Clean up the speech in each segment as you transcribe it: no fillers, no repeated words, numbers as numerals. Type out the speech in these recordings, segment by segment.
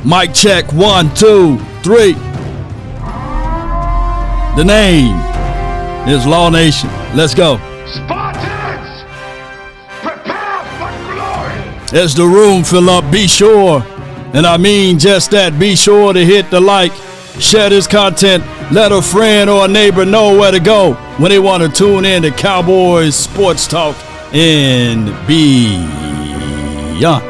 Mic check, 1, 2, 3. The name is Law Nation. Let's go. Spartans, prepare for glory. As the room fill up, be sure, and I mean just that, be sure to hit the like, share this content, let a friend or a neighbor know where to go when they want to tune in to Cowboys Sports Talk and beyond.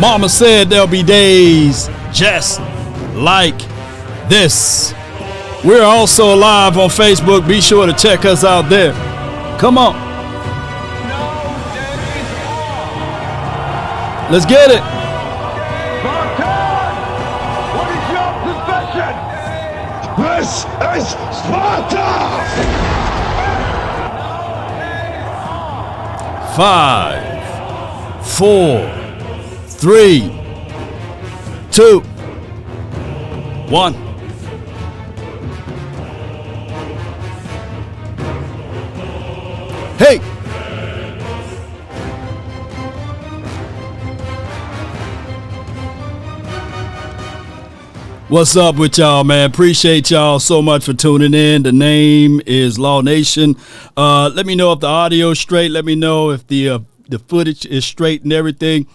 Mama said there'll be days just like this. We're also live on Facebook. Be sure to check us out there. Come on. Let's get it. Spartan, what is your profession? This is Sparta. 5, 4, 3, 2, 1. Hey! What's up with y'all, man? Appreciate y'all so much for tuning in. The name is Law Nation. Let me know if the audio's straight. Let me know if the footage is straight and everything.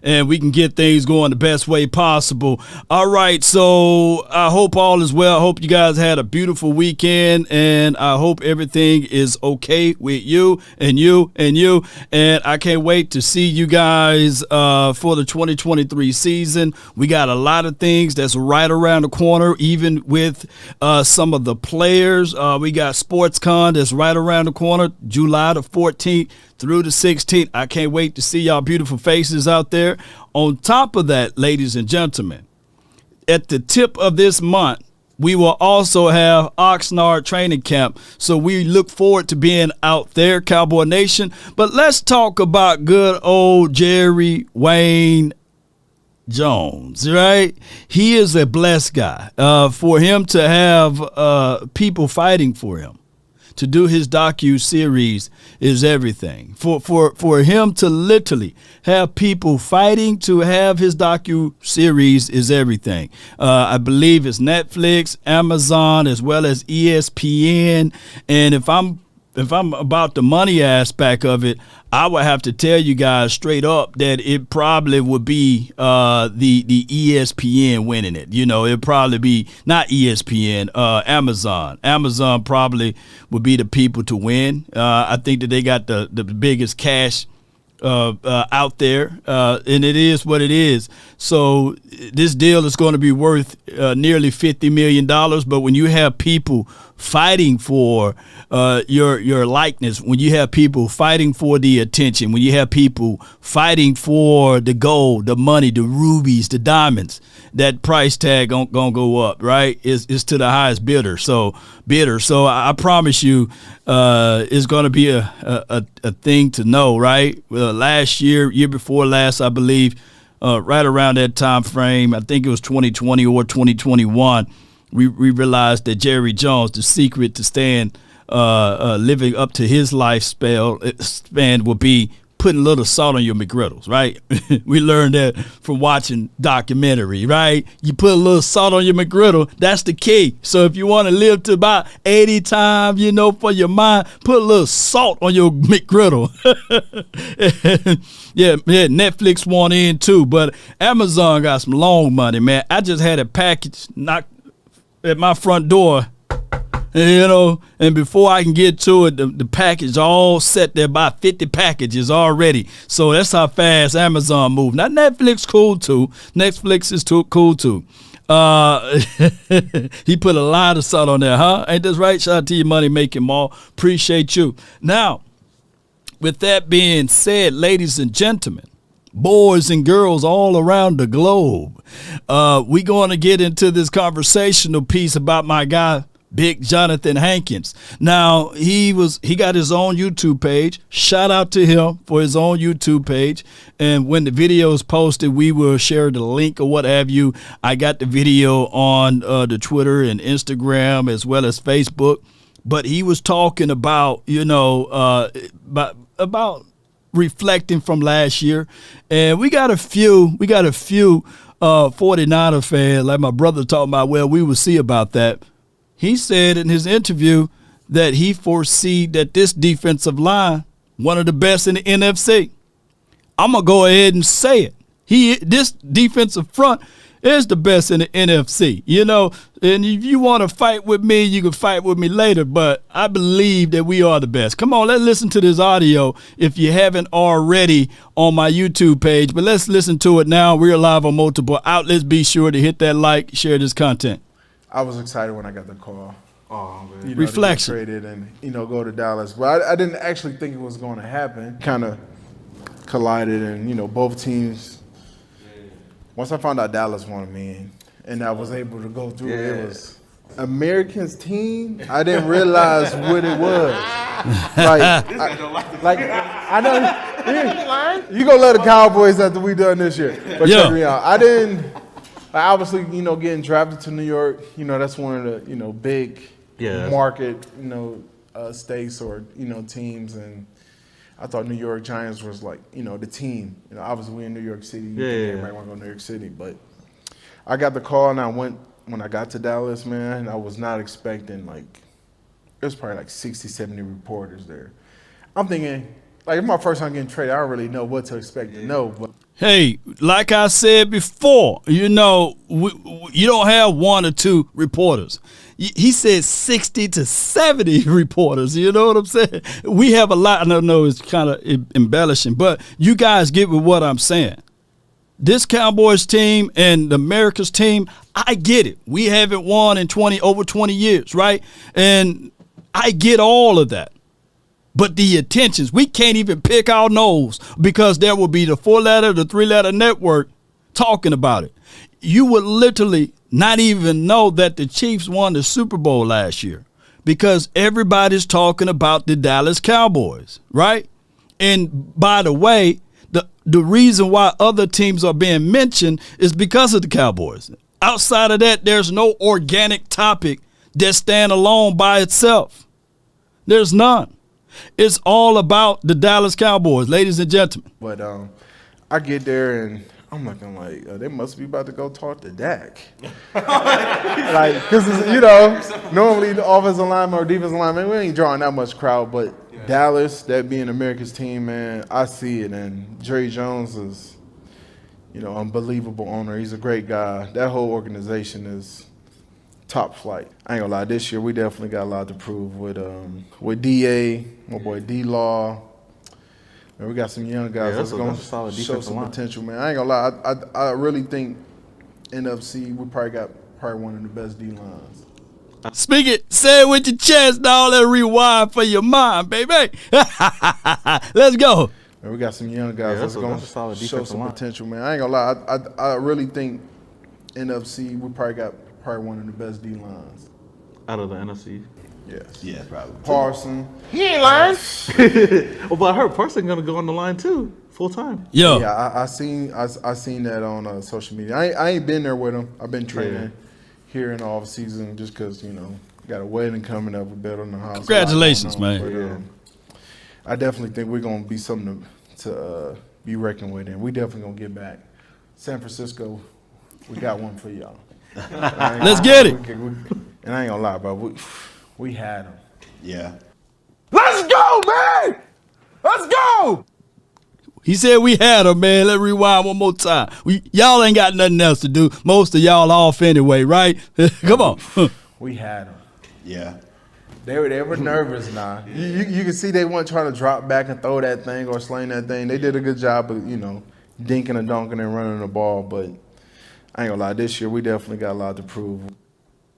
And we can get things going the best way possible. All right, so I hope all is well. I hope you guys had a beautiful weekend, and I hope everything is okay with you and you and you. And I can't wait to see you guys for the 2023 season. We got a lot of things that's right around the corner, even with some of the players. We got SportsCon that's right around the corner, July the 14th. Through the 16th. I can't wait to see y'all beautiful faces out there. On top of that, ladies and gentlemen, at the tip of this month, we will also have Oxnard training camp. So we look forward to being out there, Cowboy Nation. But let's talk about good old Jerry Wayne Jones, right? He is a blessed guy. For him to have people fighting for him, to do his docu-series is everything. For him to literally have people fighting to have his docu-series is everything. I believe it's Netflix, Amazon, as well as ESPN. And if I'm about the money aspect of it, I would have to tell you guys straight up that it probably would be the ESPN winning it. You know, it'd probably be not ESPN, Amazon. Amazon probably would be the people to win. I think that they got the biggest cash out there, and it is what it is. So this deal is going to be worth nearly $50 million. But when you have people fighting for your likeness, when you have people fighting for the attention, when you have people fighting for the gold, the money, the rubies, the diamonds, that price tag gonna go up, right? It's to the highest bidder. So I promise you, it's gonna be a thing to know, right? Last year before last, I believe, right around that time frame, I think it was 2020 or 2021. We realized that Jerry Jones, the secret to staying living up to his lifespan will be putting a little salt on your McGriddles, right? We learned that from watching documentary, right? You put a little salt on your McGriddle, that's the key. So if you want to live to about 80 times, you know, for your mind, put a little salt on your McGriddle. Yeah, Netflix want in too, but Amazon got some long money, man. I just had a package knocked at my front door, you know, and before I can get to it, the package all set there, about 50 packages already. So that's how fast Amazon moved. Now Netflix cool too. Netflix is cool too. He put a lot of salt on there, huh? Ain't this right? Shout out to you, Money Making Mall. Appreciate you. Now, with that being said, ladies and gentlemen, boys and girls all around the globe, we going to get into this conversational piece about my guy, Big Jonathan Hankins. Now, he got his own YouTube page. Shout out to him for his own YouTube page. And when the video is posted, we will share the link or what have you. I got the video on the Twitter and Instagram as well as Facebook. but he was talking about, about reflecting from last year. And we got a few 49er fans, like my brother talking about, well, we will see about that. He said in his interview that he foresee that this defensive line, one of the best in the NFC. I'm going to go ahead and say it. This defensive front is the best in the NFC, and if you want to fight with me, you can fight with me later, but I believe that we are the best. Come on, let's listen to this audio if you haven't already on my YouTube page, but let's listen to it now. We're live on multiple outlets. Be sure to hit that like, share this content. I was excited when I got the call. Oh, man. Reflection. To get traded and, go to Dallas, but I didn't actually think it was going to happen. Kind of collided, and, both teams. Once I found out Dallas wanted me, and I was able to go through it was Americans team. I didn't realize what it was. I know you gonna love the Cowboys after we done this year. But check me out. I didn't. Obviously, getting drafted to New York. That's one of the big market states or teams, and I thought New York Giants was like, the team. Obviously we're in New York City. Everybody want to go to New York City. But I got the call, and when I got to Dallas, man, I was not expecting, there's probably 60, 70 reporters there. I'm thinking, it's my first time getting traded. I don't really know what to expect to know. But hey, like I said before, you don't have one or two reporters. He said 60 to 70 reporters. You know what I'm saying? We have a lot. I don't know, it's kind of embellishing, but you guys get with what I'm saying. This Cowboys team and the America's team, I get it. We haven't won in over 20 years, right? And I get all of that. But the attentions, we can't even pick our nose because there will be the 4-letter, the 3-letter network talking about it. You would literally not even know that the Chiefs won the Super Bowl last year because everybody's talking about the Dallas Cowboys, right? And by the way, the reason why other teams are being mentioned is because of the Cowboys. Outside of that, there's no organic topic that stand alone by itself. There's none. It's all about the Dallas Cowboys, ladies and gentlemen. But I get there and I'm looking they must be about to go talk to Dak. Because, normally the offensive lineman or defensive lineman, we ain't drawing that much crowd. But Dallas, that being America's team, man, I see it. And Jerry Jones is, unbelievable owner. He's a great guy. That whole organization is top flight. I ain't gonna lie, this year we definitely got a lot to prove with DA, my boy D-Law. And we got some young guys that's going to show some potential, man. I ain't gonna lie, I really think NFC, we probably one of the best D-lines. Speak it, say it with your chest, dog. Let's rewind for your mind, baby. Let's go. And we got some young guys that's going to show some potential, man. I ain't gonna lie, I really think NFC, we probably one of the best D-lines. Out of the NFC? Yes. Yeah, probably. Parson. He ain't lying. Well, but I heard Parson gonna go on the line too, full time. Yeah, I seen that on social media. I ain't been there with him. I've been training here in the off season just because got a wedding coming up. We bet on the house. Congratulations, man. But, I definitely think we're gonna be something to be reckoned with, and we definitely gonna get back. San Francisco, we got one for y'all. Let's get it. And I ain't gonna lie, bro. We had them. Yeah. Let's go, man! Let's go! He said we had him, man. Let's rewind one more time. Y'all ain't got nothing else to do. Most of y'all off anyway, right? Come on. We had them. Yeah. They were nervous now. You can see they weren't trying to drop back and throw that thing or sling that thing. They did a good job of, dinking and dunking and running the ball. But I ain't gonna lie, this year we definitely got a lot to prove.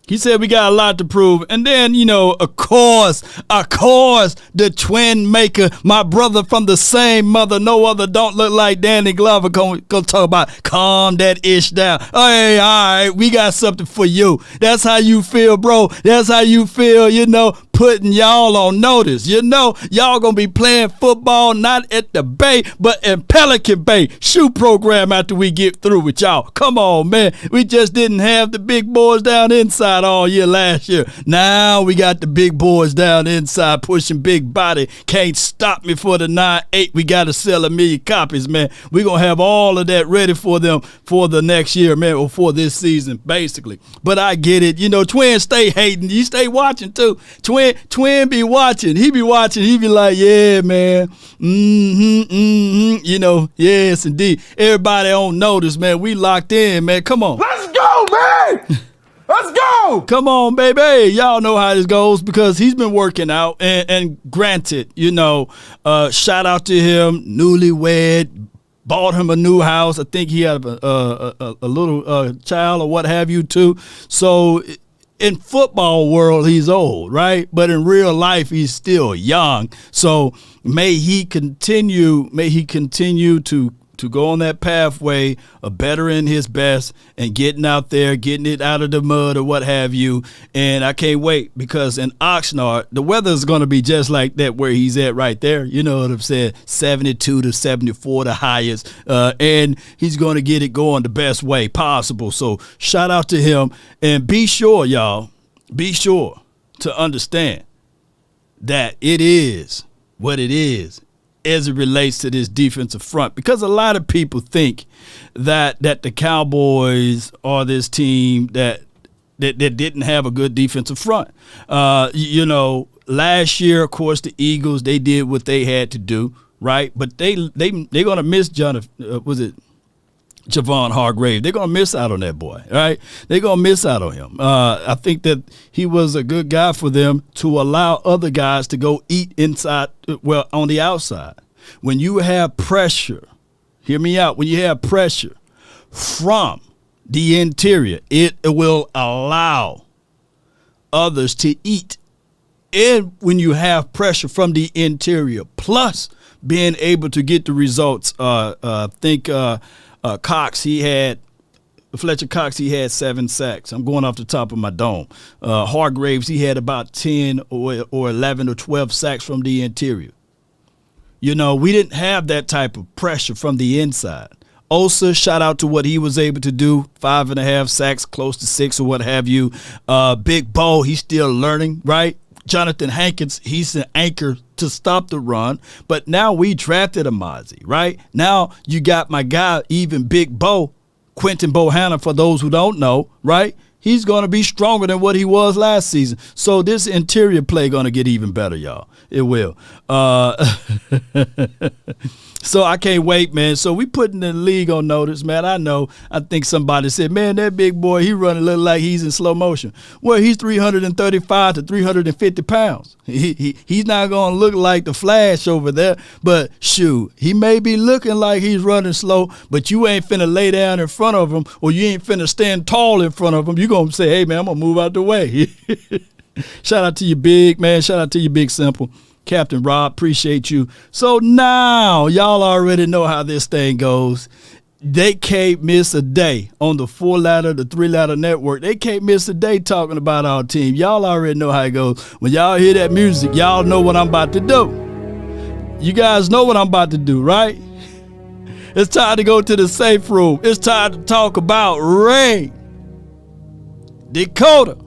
He said we got a lot to prove. And then, of course, the twin maker, my brother from the same mother, no other don't look like Danny Glover, gonna talk about calm that ish down. Hey, all right, we got something for you. That's how you feel, bro. That's how you feel, putting y'all on notice. You know, y'all gonna be playing football not at the Bay, but in Pelican Bay. Shoe program after we get through with y'all. Come on, man. We just didn't have the big boys down inside all year last year. Now we got the big boys down inside pushing big body. Can't stop me for the 9-8. We got to sell 1 million copies, man. We're going to have all of that ready for them for the next year, man, or for this season, basically. But I get it. You know, Twin stay hating. You stay watching, too. Twin be watching. He be watching. He be like, yeah, man. You know, yes, indeed. Everybody on notice, man. We locked in, man. Come on. Let's go, man! Let's go! Come on, baby. Y'all know how this goes because he's been working out. And granted, you know, shout out to him, newlywed, bought him a new house. I think he had a little child or what have you, too. So in football world, he's old, right? But in real life, he's still young. So may he continue to go on that pathway of bettering his best and getting out there, getting it out of the mud or what have you. And I can't wait because in Oxnard, the weather's going to be just like that where he's at right there. You know what I'm saying? 72 to 74, the highest. And he's going to get it going the best way possible. So shout out to him. And be sure, y'all, be sure to understand that it is what it is as it relates to this defensive front, because a lot of people think that the Cowboys are this team that didn't have a good defensive front. You know, last year, of course, the Eagles, they did what they had to do, right? But they're gonna miss Javon Hargrave. They're going to miss out on that boy, right? They're going to miss out on him. I think that he was a good guy for them to allow other guys to go eat inside, well, on the outside. When you have pressure, hear me out, when you have pressure from the interior, it will allow others to eat. And when you have pressure from the interior, plus being able to get the results, Fletcher Cox, he had 7 sacks. I'm going off the top of my dome. Hargraves, he had about 10 or 11 or 12 sacks from the interior. You know, we didn't have that type of pressure from the inside. Osa, shout out to what he was able to do, 5.5 sacks, close to 6 or what have you. Big Bo, he's still learning, right? Jonathan Hankins, he's an anchor to stop the run. But now we drafted Amazi, right? Now you got my guy, even Big Bo, Quentin Bohanna, for those who don't know, right? He's going to be stronger than what he was last season. So this interior play going to get even better, y'all. It will. So I can't wait, man. So we putting the league on notice, man. I think somebody said, man, that big boy, he running look like he's in slow motion. Well, he's 335 to 350 pounds. He's not going to look like the Flash over there. But, shoot, he may be looking like he's running slow, but you ain't finna lay down in front of him or you ain't finna stand tall in front of him. You're going to say, hey, man, I'm going to move out the way. Shout out to you, big, man. Shout out to you, Big Simple. Captain Rob, appreciate you. So now y'all already know how this thing goes. They can't miss a day on the 4-ladder, the 3-ladder network. They can't miss a day talking about our team. Y'all already know how it goes. When y'all hear that music, y'all know what I'm about to do. You guys know what I'm about to do, right? It's time to go to the safe room. It's time to talk about Ray, Dakota,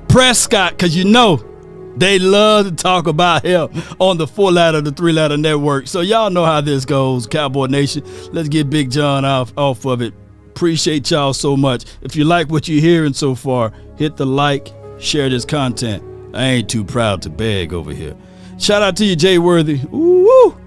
Prescott, because you know they love to talk about him on the 4-ladder, the 3-ladder network. So y'all know how this goes, Cowboy Nation. Let's get Big John off of it. Appreciate y'all so much. If you like what you're hearing so far, hit the like, share this content. I ain't too proud to beg over here. Shout out to you, Jay Worthy. Ooh,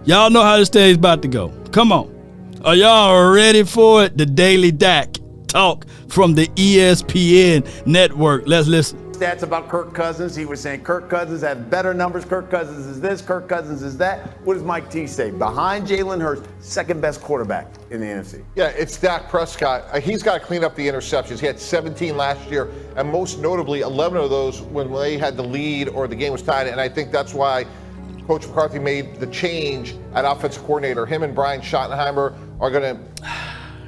y'all know how this thing's about to go. Come on. Are y'all ready for it? The Daily Dak talk from the ESPN network. Let's listen. Stats about Kirk Cousins. He was saying Kirk Cousins has better numbers. Kirk Cousins is this. Kirk Cousins is that. What does Mike T say? Behind Jalen Hurts, second best quarterback in the NFC. Yeah, it's Dak Prescott. He's got to clean up the interceptions. He had 17 last year, and most notably, 11 of those when they had the lead or the game was tied. And I think that's why Coach McCarthy made the change at offensive coordinator. Him and Brian Schottenheimer are going to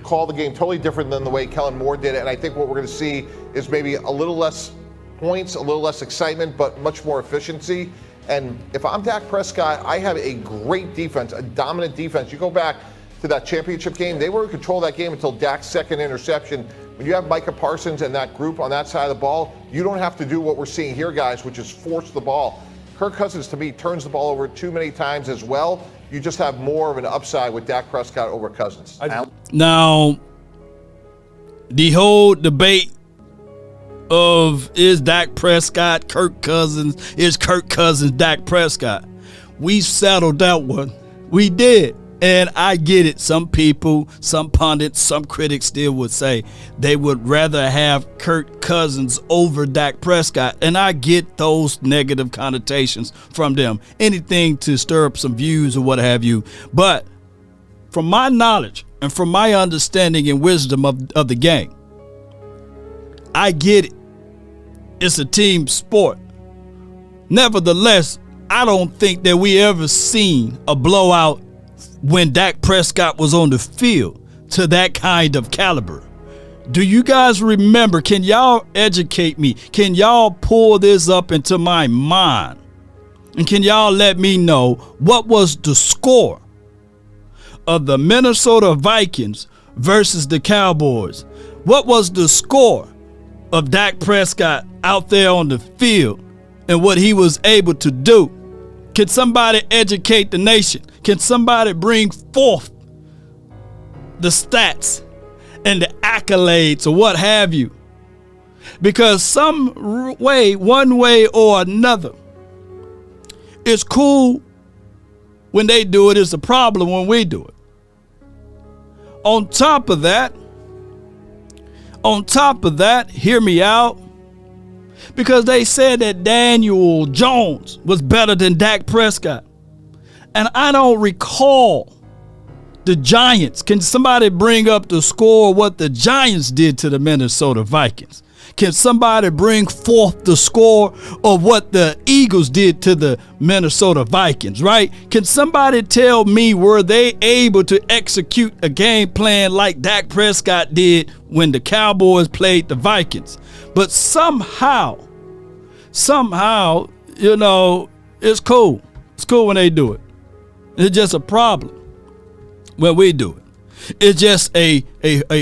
call the game totally different than the way Kellen Moore did it. And I think what we're going to see is maybe a little less points, a little less excitement, but much more efficiency. And if I'm Dak Prescott, I have a great defense, a dominant defense. You go back to that championship game, they were in control of that game until Dak's second interception. When you have Micah Parsons and that group on that side of the ball, you don't have to do what we're seeing here, guys, which is force the ball. Kirk Cousins, to me, turns the ball over too many times as well. You just have more of an upside with Dak Prescott over Cousins. Now, the whole debate of is Dak Prescott Kirk Cousins, is Kirk Cousins Dak Prescott, we settled that one. We did. And I get it. Some people, some pundits, some critics still would say they would rather have Kirk Cousins over Dak Prescott. And I get those negative connotations from them. Anything to stir up some views or what have you. But from my knowledge and from my understanding and wisdom of the game, I get it. It's a team sport. Nevertheless, I don't think that we ever seen a blowout when Dak Prescott was on the field to that kind of caliber. Do you guys remember? Can y'all educate me? Can y'all pull this up into my mind? And can y'all let me know what was the score of the Minnesota Vikings versus the Cowboys? What was the score of Dak Prescott out there on the field and what he was able to do? Can somebody educate the nation? Can somebody bring forth the stats and the accolades or what have you? Because some way, one way or another, it's cool when they do it. It's a problem when we do it. On top of that, hear me out. Because they said that Daniel Jones was better than Dak Prescott. And I don't recall the Giants. Can somebody bring up the score of what the Giants did to the Minnesota Vikings? Can somebody bring forth the score of what the Eagles did to the Minnesota Vikings, right? Can somebody tell me, were they able to execute a game plan like Dak Prescott did when the Cowboys played the Vikings? But somehow, you know, it's cool. It's cool when they do it. It's just a problem when we do it. It's just a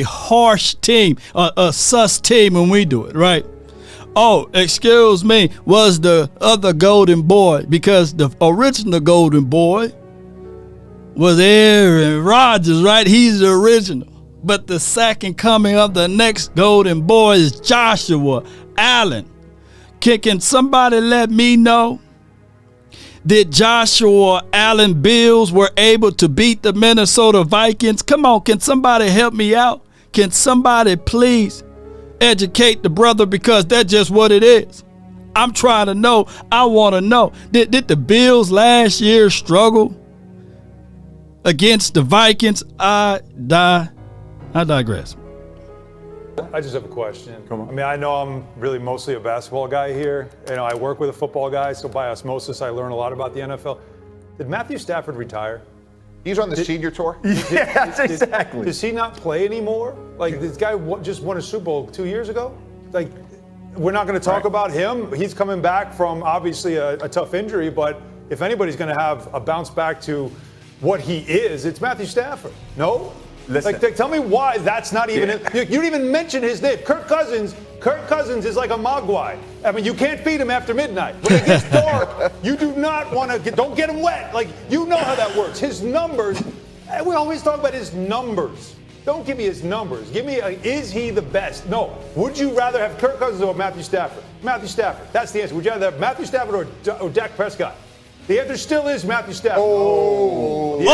harsh team, a sus team when we do it, right? Oh, excuse me, was the other golden boy, because the original golden boy was Aaron Rodgers, right? He's the original. But the second coming of the next golden boy is Joshua Allen. Can somebody let me know? Did Joshua Allen Bills were able to beat the Minnesota Vikings? Come on, can somebody help me out? Can somebody please educate the brother, because that's just what it is. I'm trying to know. I want to know. Did the Bills last year struggle against the Vikings? I digress. I just have a question. Come on. I mean, I know I'm really mostly a basketball guy here. You know, I work with a football guy, so by osmosis, I learn a lot about the NFL. Did Matthew Stafford retire? He's on the senior tour. Yes, exactly. Does he not play anymore? Like, this guy just won a Super Bowl 2 years ago? Like, we're not going to talk about him. He's coming back from, obviously, a tough injury, but if anybody's going to have a bounce back to what he is, it's Matthew Stafford. No? Listen. Like, tell me why that's not even. You didn't even mention his name. Kirk Cousins is like a mogwai. I mean, you can't feed him after midnight. When it gets dark, you do not want to don't get him wet. Like, you know how that works. His numbers. We always talk about his numbers. Don't give me his numbers. Give me is he the best? No. Would you rather have Kirk Cousins or Matthew Stafford? Matthew Stafford. That's the answer. Would you rather have Matthew Stafford or Dak Prescott? The answer still is Matthew Stafford. Oh!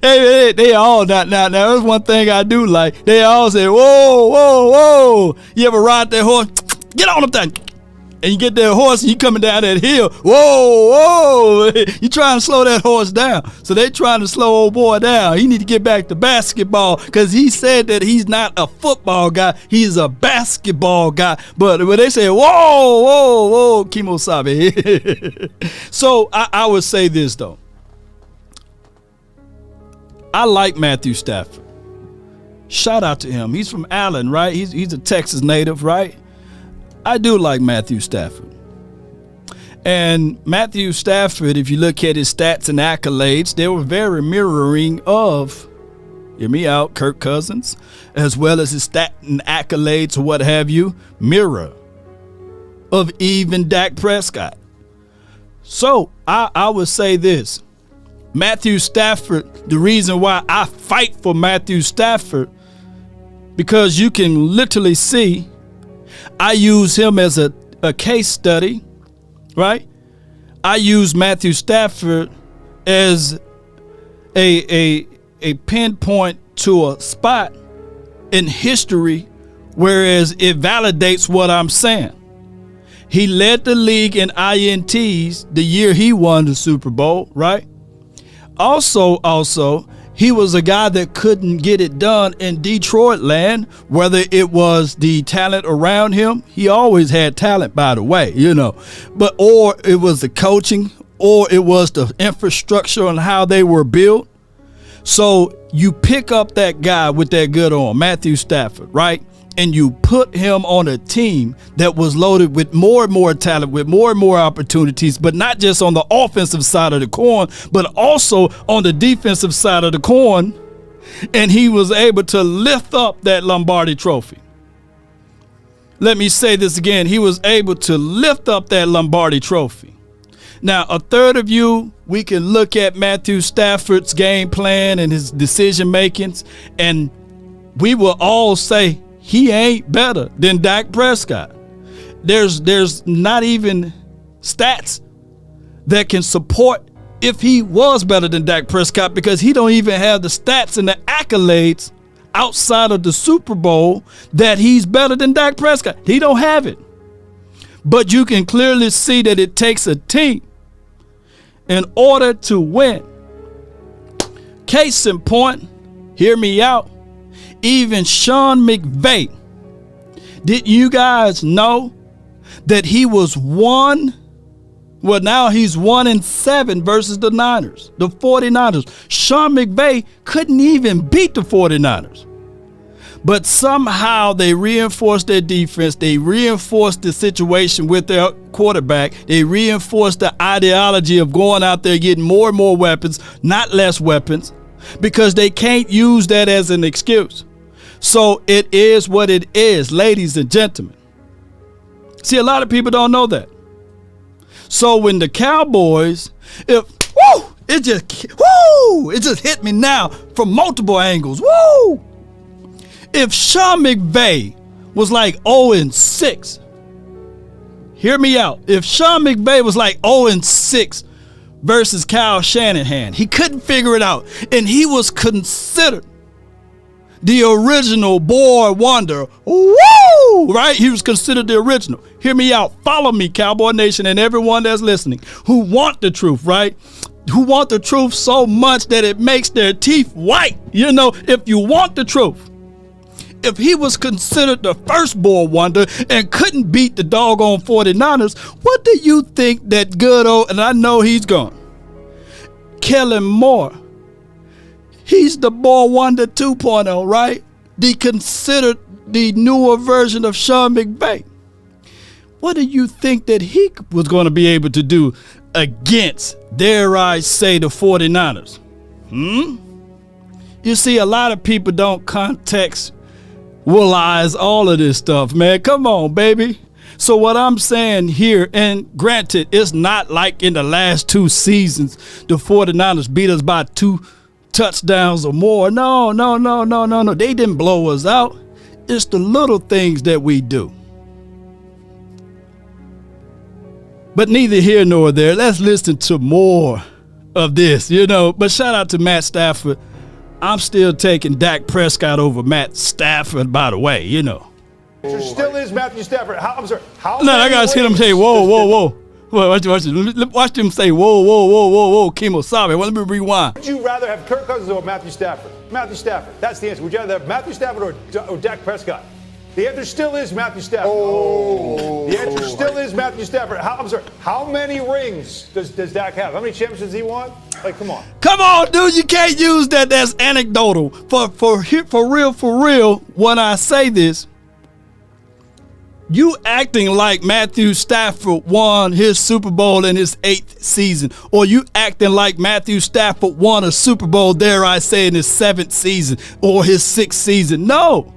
Hey, they all now. There's one thing I do like. They all say, "Whoa, whoa, whoa!" You ever ride that horse? Get on up there, and you get that horse, and you coming down that hill. Whoa, whoa! You trying to slow that horse down. So they trying to slow old boy down. He need to get back to basketball, because he said that he's not a football guy. He's a basketball guy. But when they say, "Whoa, whoa, whoa," Kimosabe. So I would say this though. I like Matthew Stafford. Shout out to him. He's from Allen, right? He's a Texas native, right? I do like Matthew Stafford. And Matthew Stafford, if you look at his stats and accolades, they were very mirroring of, hear me out, Kirk Cousins, as well as his stat and accolades or what have you, mirror of even Dak Prescott. So I would say this. Matthew Stafford, the reason why I fight for Matthew Stafford, because you can literally see, I use him as a case study, right? I use Matthew Stafford as a pinpoint to a spot in history, whereas it validates what I'm saying. He led the league in INTs the year he won the Super Bowl, right? Also, he was a guy that couldn't get it done in Detroit land, whether it was the talent around him. He always had talent, by the way, but or it was the coaching, or it was the infrastructure and how they were built. So you pick up that guy with that good arm, Matthew Stafford, right? And you put him on a team that was loaded with more and more talent, with more and more opportunities, but not just on the offensive side of the coin, but also on the defensive side of the coin. And he was able to lift up that Lombardi trophy. Let me say this again. He was able to lift up that Lombardi trophy. Now, a third of you, we can look at Matthew Stafford's game plan and his decision makings, and we will all say, he ain't better than Dak Prescott. There's not even stats that can support if he was better than Dak Prescott, because he don't even have the stats and the accolades outside of the Super Bowl that he's better than Dak Prescott. He don't have it. But you can clearly see that it takes a team in order to win. Case in point, hear me out. Even Sean McVay, did you guys know that he was now he's 1-7 versus the Niners, the 49ers. Sean McVay couldn't even beat the 49ers. But somehow they reinforced their defense. They reinforced the situation with their quarterback. They reinforced the ideology of going out there getting more and more weapons, not less weapons, because they can't use that as an excuse. So it is what it is, ladies and gentlemen. See, a lot of people don't know that. So when the Cowboys, it just hit me now from multiple angles. Woo! If Sean McVay was like 0-6, hear me out. If Sean McVay was like 0-6 versus Kyle Shanahan, he couldn't figure it out, and he was considered the original boy wonder. Woo! Right? He was considered the original. Hear me out. Follow me, Cowboy Nation, and everyone that's listening who want the truth, right? Who want the truth so much that it makes their teeth white. If you want the truth. If he was considered the first boy wonder and couldn't beat the doggone 49ers, what do you think that good old, and I know he's gone, Kellen Moore, he's the boy wonder 2.0, right? Considered the newer version of Sean McVay. What do you think that he was going to be able to do against, dare I say, the 49ers? You see, a lot of people don't contextualize all of this stuff, man. Come on, baby. So what I'm saying here, and granted, it's not like in the last 2 seasons, the 49ers beat us by 2 touchdowns or more. No. They didn't blow us out. It's the little things that we do. But neither here nor there. Let's listen to more of this, But shout out to Matt Stafford. I'm still taking Dak Prescott over Matt Stafford, by the way, It still is Matthew Stafford. I'm sorry. No, I got to see him say, whoa. Watch them say, whoa, Kemosabe. Well, let me rewind. Would you rather have Kirk Cousins or Matthew Stafford? Matthew Stafford. That's the answer. Would you rather have Matthew Stafford or Dak Prescott? The answer still is Matthew Stafford. The answer still is Matthew Stafford. I'm sorry. How many rings does Dak have? How many championships does he want? Like, come on. Come on, dude. You can't use that as anecdotal. For real, when I say this, you acting like Matthew Stafford won his Super Bowl in his 8th season, or you acting like Matthew Stafford won a Super Bowl, dare I say, in his 7th season or his 6th season. No.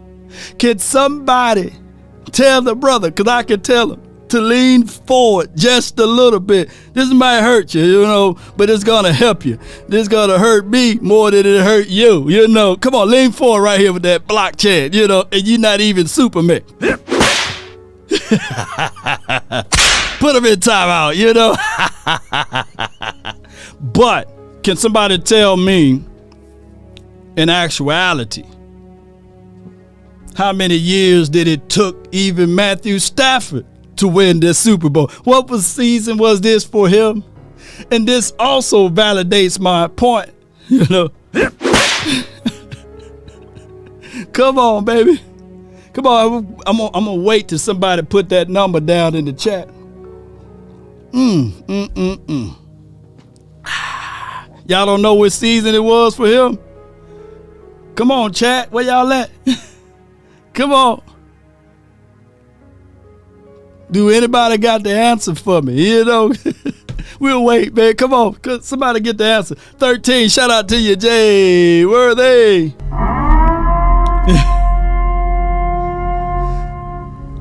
Can somebody tell the brother, because I can tell him, to lean forward just a little bit. This might hurt you, but it's going to help you. This is going to hurt me more than it hurt you, Come on, lean forward right here with that block chant, and you're not even Superman. Put him in timeout, But can somebody tell me, in actuality, how many years did it took even Matthew Stafford to win this Super Bowl? What season was this for him? And this also validates my point, Come on, baby. Come on, I'm gonna wait till somebody put that number down in the chat. Y'all don't know what season it was for him? Come on, chat. Where y'all at? Come on. Do anybody got the answer for me? We'll wait, man. Come on. Somebody get the answer. 13. Shout out to you, Jay. Where are they?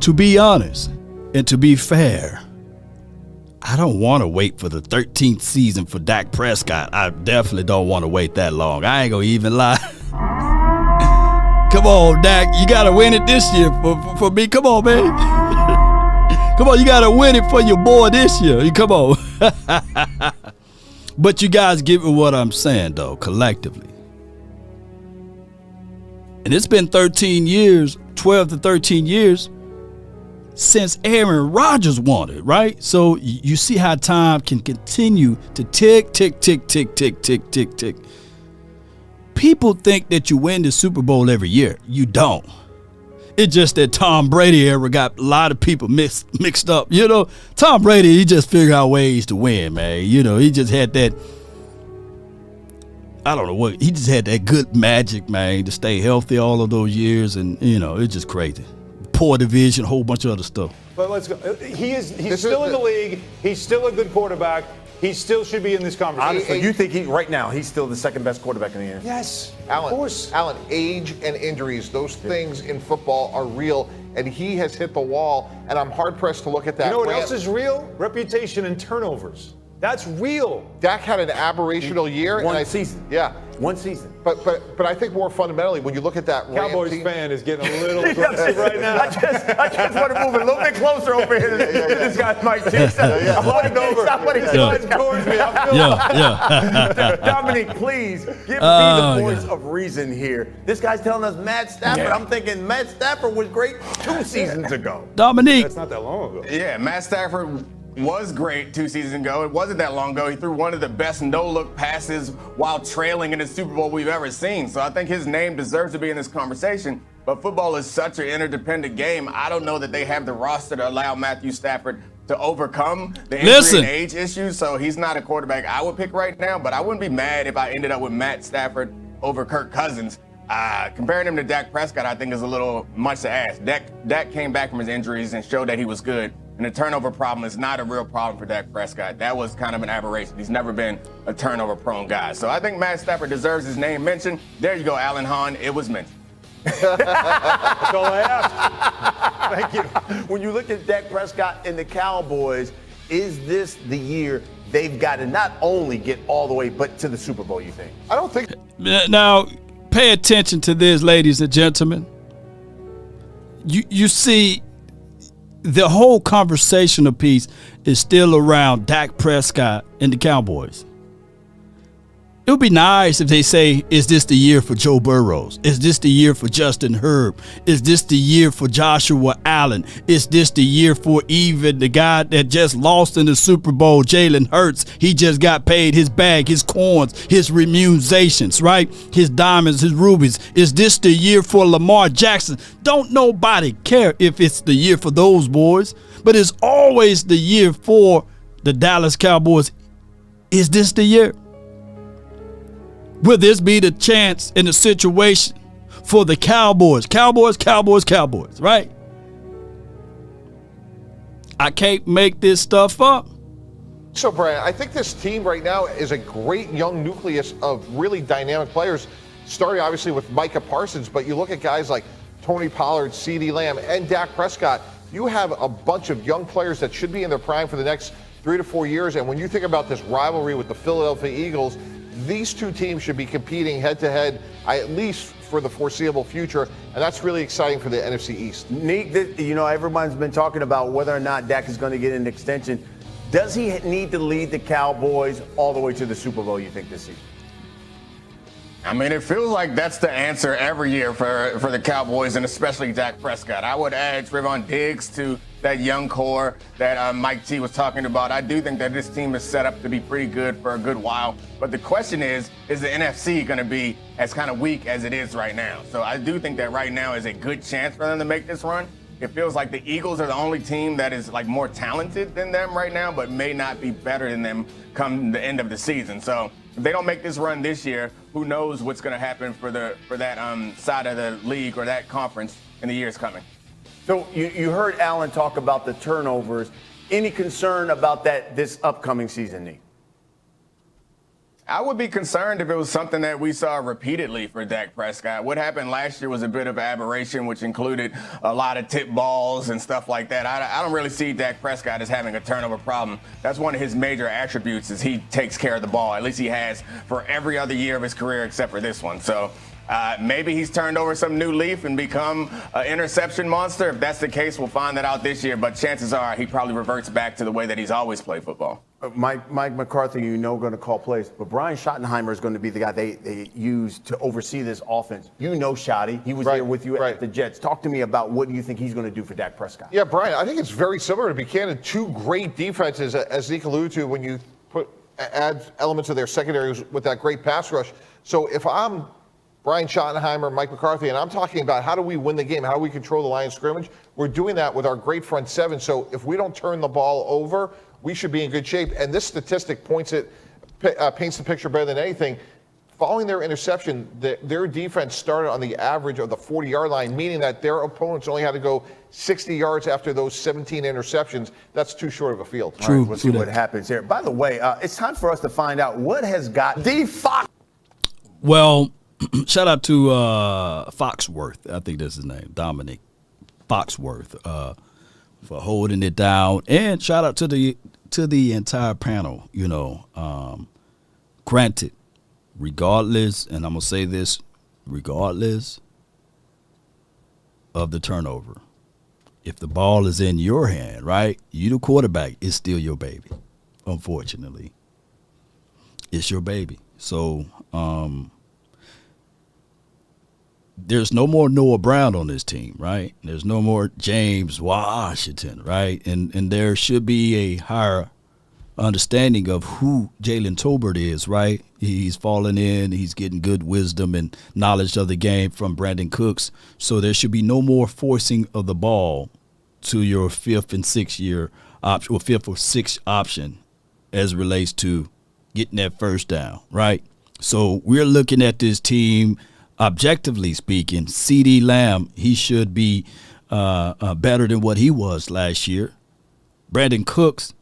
To be honest and to be fair, I don't want to wait for the 13th season for Dak Prescott. I definitely don't want to wait that long. I ain't going to even lie. Come on, Dak. You got to win it this year for me. Come on, man. Come on, you got to win it for your boy this year. Come on. But you guys get me what I'm saying, though, collectively. And it's been 13 years, 12 to 13 years, since Aaron Rodgers won it, right? So you see how time can continue to tick, tick, tick, tick, tick, tick, tick, tick. People think that you win the Super Bowl every year. You don't. It's just that Tom Brady era got a lot of people mixed up. Tom Brady, he just figured out ways to win, man. He just had that, I don't know what, he just had that good magic, man, to stay healthy all of those years. And, it's just crazy. Poor division, a whole bunch of other stuff. But let's go. He's still in the league. He's still a good quarterback. He still should be in this conversation. Honestly, you think right now he's still the second best quarterback in the NFL? Yes, Alan, of course. Alan, age and injuries, those things in football are real, and he has hit the wall, and I'm hard-pressed to look at that. You know what else is real? Reputation and turnovers. That's real. Dak had an aberrational year. One season. Yeah. One season. But I think more fundamentally, when you look at that Cowboys team, fan is getting a little aggressive right now. I just want to move a little bit closer over here to this guy, Mike T. I want to go towards me. Dominic, please give me the voice of reason here. This guy's telling us Matt Stafford. I'm thinking Matt Stafford was great 2 seasons ago. Dominique. That's not that long ago. Yeah, Matt Stafford was great 2 seasons ago. It wasn't that long ago. He threw one of the best no-look passes while trailing in the Super Bowl we've ever seen. So I think his name deserves to be in this conversation. But football is such an interdependent game. I don't know that they have the roster to allow Matthew Stafford to overcome the injury and age issues. So he's not a quarterback I would pick right now. But I wouldn't be mad if I ended up with Matt Stafford over Kirk Cousins. Comparing him to Dak Prescott, I think, is a little much to ask. Dak came back from his injuries and showed that he was good. And the turnover problem is not a real problem for Dak Prescott. That was kind of an aberration. He's never been a turnover-prone guy. So I think Matt Stafford deserves his name mentioned. There you go, Alan Hahn. It was mentioned. That's all I asked. Thank you. When you look at Dak Prescott and the Cowboys, is this the year they've got to not only get all the way, but to the Super Bowl, you think? I don't think. Now, pay attention to this, ladies and gentlemen. You see, the whole conversational piece is still around Dak Prescott and the Cowboys. It would be nice if they say, is this the year for Joe Burrows? Is this the year for Justin Herb? Is this the year for Joshua Allen? Is this the year for even the guy that just lost in the Super Bowl, Jalen Hurts? He just got paid his bag, his coins, his remunerations, right? His diamonds, his rubies. Is this the year for Lamar Jackson? Don't nobody care if it's the year for those boys, but it's always the year for the Dallas Cowboys. Is this the year? Will this be the chance in the situation for the Cowboys? Cowboys, right? I can't make this stuff up. So, Brian, I think this team right now is a great young nucleus of really dynamic players, starting obviously with Micah Parsons, but you look at guys like Tony Pollard, CeeDee Lamb, and Dak Prescott. You have a bunch of young players that should be in their prime for the next 3 to 4 years, and when you think about this rivalry with the Philadelphia Eagles, these two teams should be competing head-to-head, at least for the foreseeable future, and that's really exciting for the NFC East. Nick, everyone's been talking about whether or not Dak is going to get an extension. Does he need to lead the Cowboys all the way to the Super Bowl, you think, this season? I mean, it feels like that's the answer every year for the Cowboys, and especially Dak Prescott. I would add Trevon Diggs to that young core that Mike T was talking about. I do think that this team is set up to be pretty good for a good while. But the question is the NFC going to be as kind of weak as it is right now? So I do think that right now is a good chance for them to make this run. It feels like the Eagles are the only team that is like more talented than them right now, but may not be better than them come the end of the season. So if they don't make this run this year, who knows what's going to happen for that side of the league or that conference in the years coming. So you heard Alan talk about the turnovers. Any concern about that this upcoming season, Nick? I would be concerned if it was something that we saw repeatedly for Dak Prescott. What happened last year was a bit of aberration, which included a lot of tip balls and stuff like that. I don't really see Dak Prescott as having a turnover problem. That's one of his major attributes is he takes care of the ball. At least he has for every other year of his career except for this one. So maybe he's turned over some new leaf and become an interception monster. If that's the case, we'll find that out this year. But chances are he probably reverts back to the way that he's always played football. Mike McCarthy, going to call plays, but Brian Schottenheimer is going to be the guy they use to oversee this offense. Shotty. He was there with you at the Jets. Talk to me about what do you think he's going to do for Dak Prescott? Yeah, Brian, I think it's very similar to Buchanan. Two great defenses, as Zeke alluded to, when you add elements of their secondaries with that great pass rush. So if I'm Brian Schottenheimer, Mike McCarthy, and I'm talking about how do we win the game, how do we control the line of scrimmage, we're doing that with our great front seven. So if we don't turn the ball over, we should be in good shape. And this statistic paints the picture better than anything. Following their interception, their defense started on the average of the 40-yard line, meaning that their opponents only had to go 60 yards after those 17 interceptions. That's too short of a field. True. Right, we'll see what happens here. By the way, it's time for us to find out what has got the Fox. Well, shout out to Foxworth. I think that's his name, Dominic Foxworth, for holding it down, and shout out to the entire panel. Granted, regardless, and I'm gonna say this, regardless of the turnover, if the ball is in your hand, right, you the quarterback, it's still your baby. Unfortunately, it's your baby. So there's no more Noah Brown on this team, right? There's no more James Washington, right? And there should be a higher understanding of who Jalen Tolbert is, right? He's fallen in. He's getting good wisdom and knowledge of the game from Brandon Cooks. So there should be no more forcing of the ball to your fifth and sixth year option, or fifth or sixth option as it relates to getting that first down, right? So we're looking at this team. Objectively speaking, CeeDee Lamb, he should be better than what he was last year. Brandon Cooks,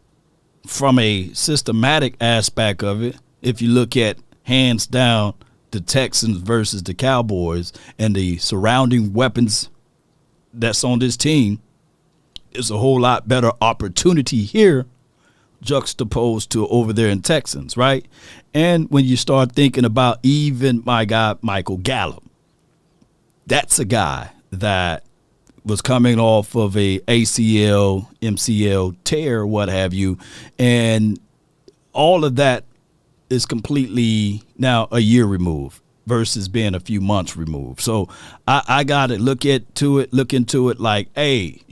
from a systematic aspect of it, if you look at hands down the Texans versus the Cowboys and the surrounding weapons that's on this team, there's a whole lot better opportunity here juxtaposed to over there in Texans, right? And when you start thinking about even my guy, Michael Gallup, that's a guy that was coming off of a ACL, MCL tear, what have you, and all of that is completely now a year removed versus being a few months removed. So I got to look into it like, hey,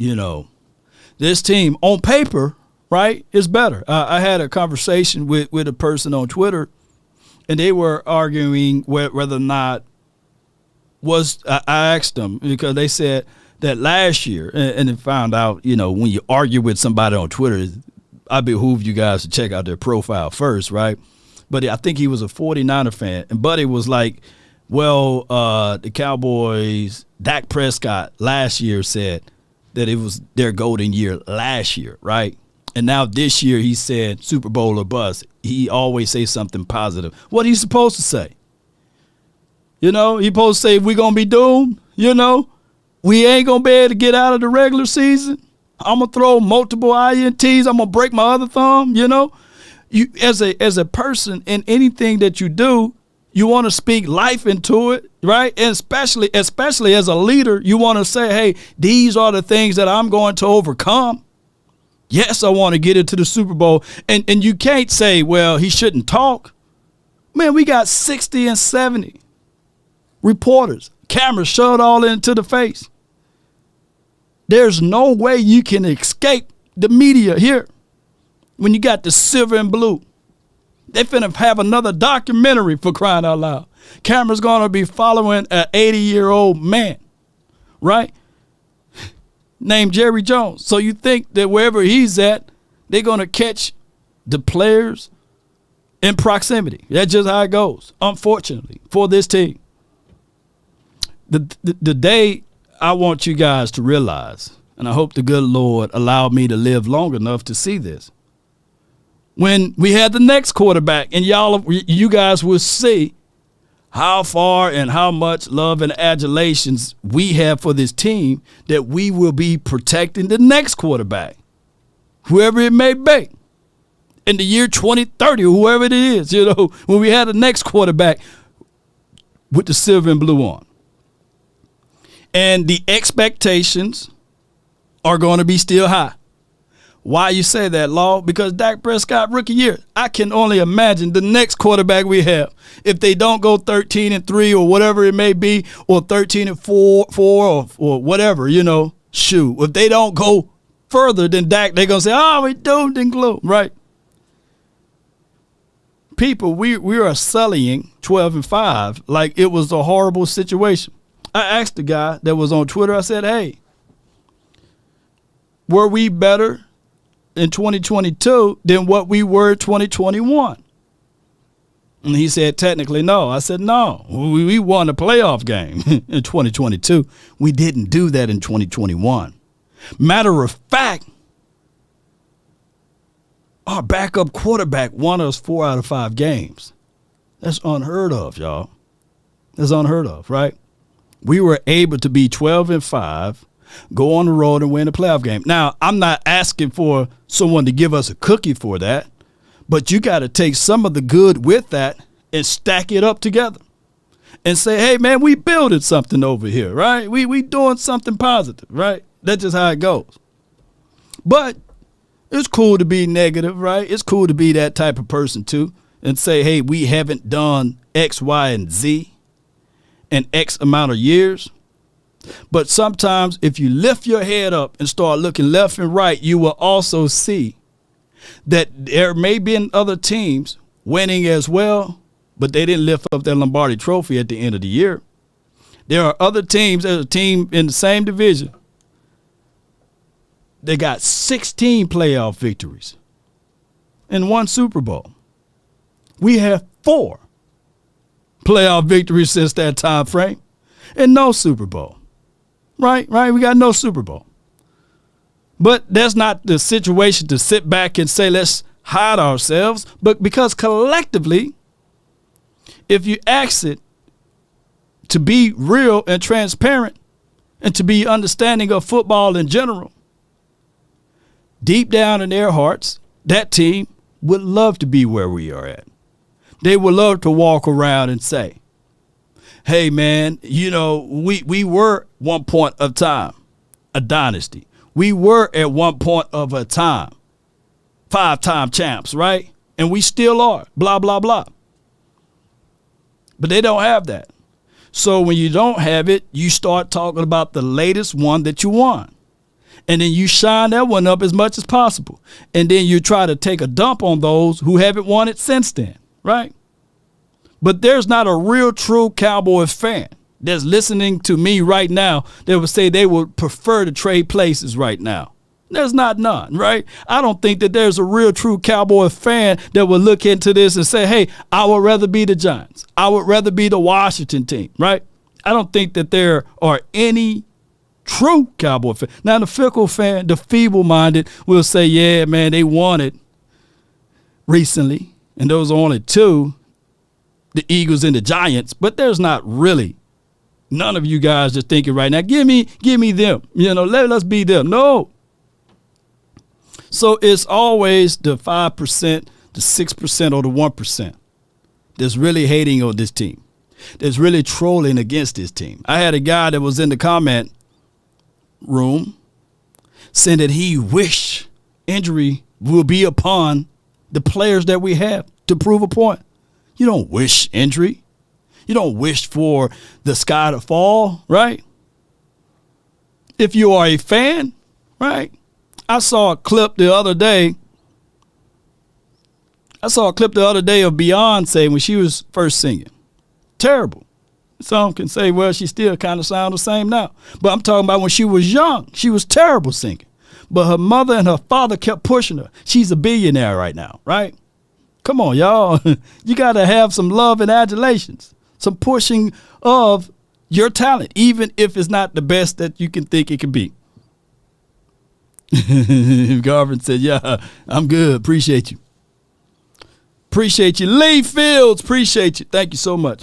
this team on paper, right, is better. I had a conversation with a person on Twitter, and they were arguing whether or not I asked them, because they said that last year, and they found out, when you argue with somebody on Twitter, I behoove you guys to check out their profile first, right? But I think he was a 49er fan, and Buddy was like, well, the Cowboys, Dak Prescott last year said that it was their golden year last year, right? And now this year he said Super Bowl or bust. He always say something positive. What he supposed to say? He supposed to say we're going to be doomed, We ain't going to be able to get out of the regular season. I'm going to throw multiple INTs. I'm going to break my other thumb, You as a person in anything that you do, you want to speak life into it, right? And especially as a leader, you want to say, hey, these are the things that I'm going to overcome. Yes, I want to get into the Super Bowl. And you can't say, well, he shouldn't talk. Man, we got 60 and 70 reporters, cameras shoved all into the face. There's no way you can escape the media here when you got the silver and blue. They finna have another documentary, for crying out loud. Camera's gonna be following an 80-year-old man, right? Named Jerry Jones. So you think that wherever he's at, they're gonna catch the players in proximity. That's just how it goes, unfortunately, for this team. The day I want you guys to realize, and I hope the good Lord allowed me to live long enough to see this, when we had the next quarterback, and you guys will see how far and how much love and adulations we have for this team, that we will be protecting the next quarterback, whoever it may be, in the year 2030, whoever it is, when we had the next quarterback with the silver and blue on. And the expectations are going to be still high. Why you say that, Law? Because Dak Prescott rookie year. I can only imagine the next quarterback we have, if they don't go 13-3 or whatever it may be, or 13-4 or whatever, shoot. If they don't go further than Dak, they're gonna say, "Oh, we doomed and gloom," right? People, we are sullying 12-5 like it was a horrible situation. I asked the guy that was on Twitter. I said, "Hey, were we better in 2022 than what we were in 2021? And he said, technically, no. I said, no, we won a playoff game in 2022. We didn't do that in 2021. Matter of fact, our backup quarterback won us 4 out of 5 games. That's unheard of, y'all. That's unheard of, right? We were able to be 12-5, go on the road and win a playoff game. Now, I'm not asking for someone to give us a cookie for that, but you got to take some of the good with that and stack it up together and say, hey, man, we building something over here, right? We doing something positive, right? That's just how it goes. But it's cool to be negative, right? It's cool to be that type of person, too, and say, hey, we haven't done X, Y, and Z in X amount of years. But sometimes if you lift your head up and start looking left and right, you will also see that there may be other teams winning as well, but they didn't lift up their Lombardi trophy at the end of the year. There are other teams, there's a team in the same division. They got 16 playoff victories and 1 Super Bowl. We have 4 playoff victories since that time frame and no Super Bowl. Right? We got no Super Bowl. But that's not the situation to sit back and say, let's hide ourselves. But because collectively, if you ask it to be real and transparent and to be understanding of football in general, deep down in their hearts, that team would love to be where we are at. They would love to walk around and say, hey, man, we were one point of time a dynasty. We were at one point of a time 5-time champs, right? and we still are, blah, blah, blah. But they don't have that. So when you don't have it, you start talking about the latest one that you won. And then you shine that one up as much as possible. And then you try to take a dump on those who haven't won it since then, right? But there's not a real true Cowboys fan that's listening to me right now that would say they would prefer to trade places right now. There's not none, right? I don't think that there's a real true Cowboy fan that would look into this and say, hey, I would rather be the Giants. I would rather be the Washington team, right? I don't think that there are any true Cowboy fan. Now, the fickle fan, the feeble-minded will say, yeah, man, they won it recently, and those are only two, the Eagles and the Giants, but there's not really none of you guys just thinking right now, give me them. Let's be them. No. So it's always the 5%, the 6%, or the 1% that's really hating on this team, that's really trolling against this team. I had a guy that was in the comment room saying that he wish injury will be upon the players that we have to prove a point. You don't wish injury. You don't wish for the sky to fall, right? If you are a fan, right? I saw a clip the other day of Beyonce when she was first singing. Terrible. Some can say, well, she still kind of sounds the same now. But I'm talking about when she was young. She was terrible singing. But her mother and her father kept pushing her. She's a billionaire right now, right? Come on, y'all. You got to have some love and adulations, some pushing of your talent, even if it's not the best that you can think it can be. Garvin said, yeah, I'm good. Appreciate you. Appreciate you. Lee Fields, appreciate you. Thank you so much.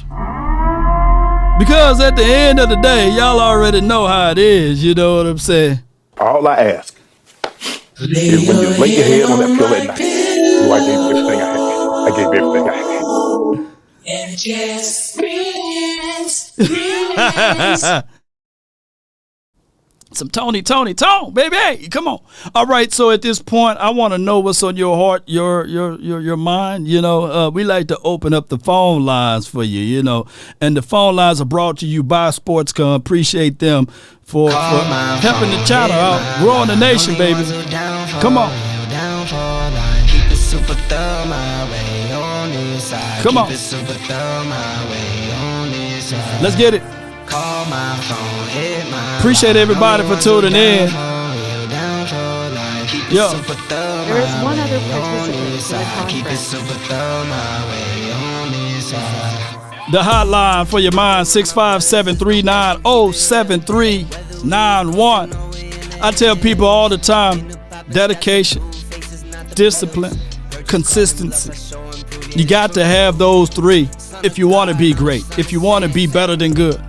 Because at the end of the day, y'all already know how it is. You know what I'm saying? All I ask is when you lay your head on that pillow at night, do I gave everything I had. I gave everything I had. And just relax. Some Tone, baby, hey, come on. All right, so at this point, I want to know what's on your heart, your mind. We like to open up the phone lines for you, and the phone lines are brought to you by SportsCon. Appreciate them for helping the channel out, growing the nation, baby. Come on. Come on. Let's get it. Appreciate everybody for tuning in. Yo. There is one other participant for the conference. The hotline for your mind, 657-390-7391. I tell people all the time, dedication, discipline, consistency. You got to have those three if you want to be great, if you want to be better than good.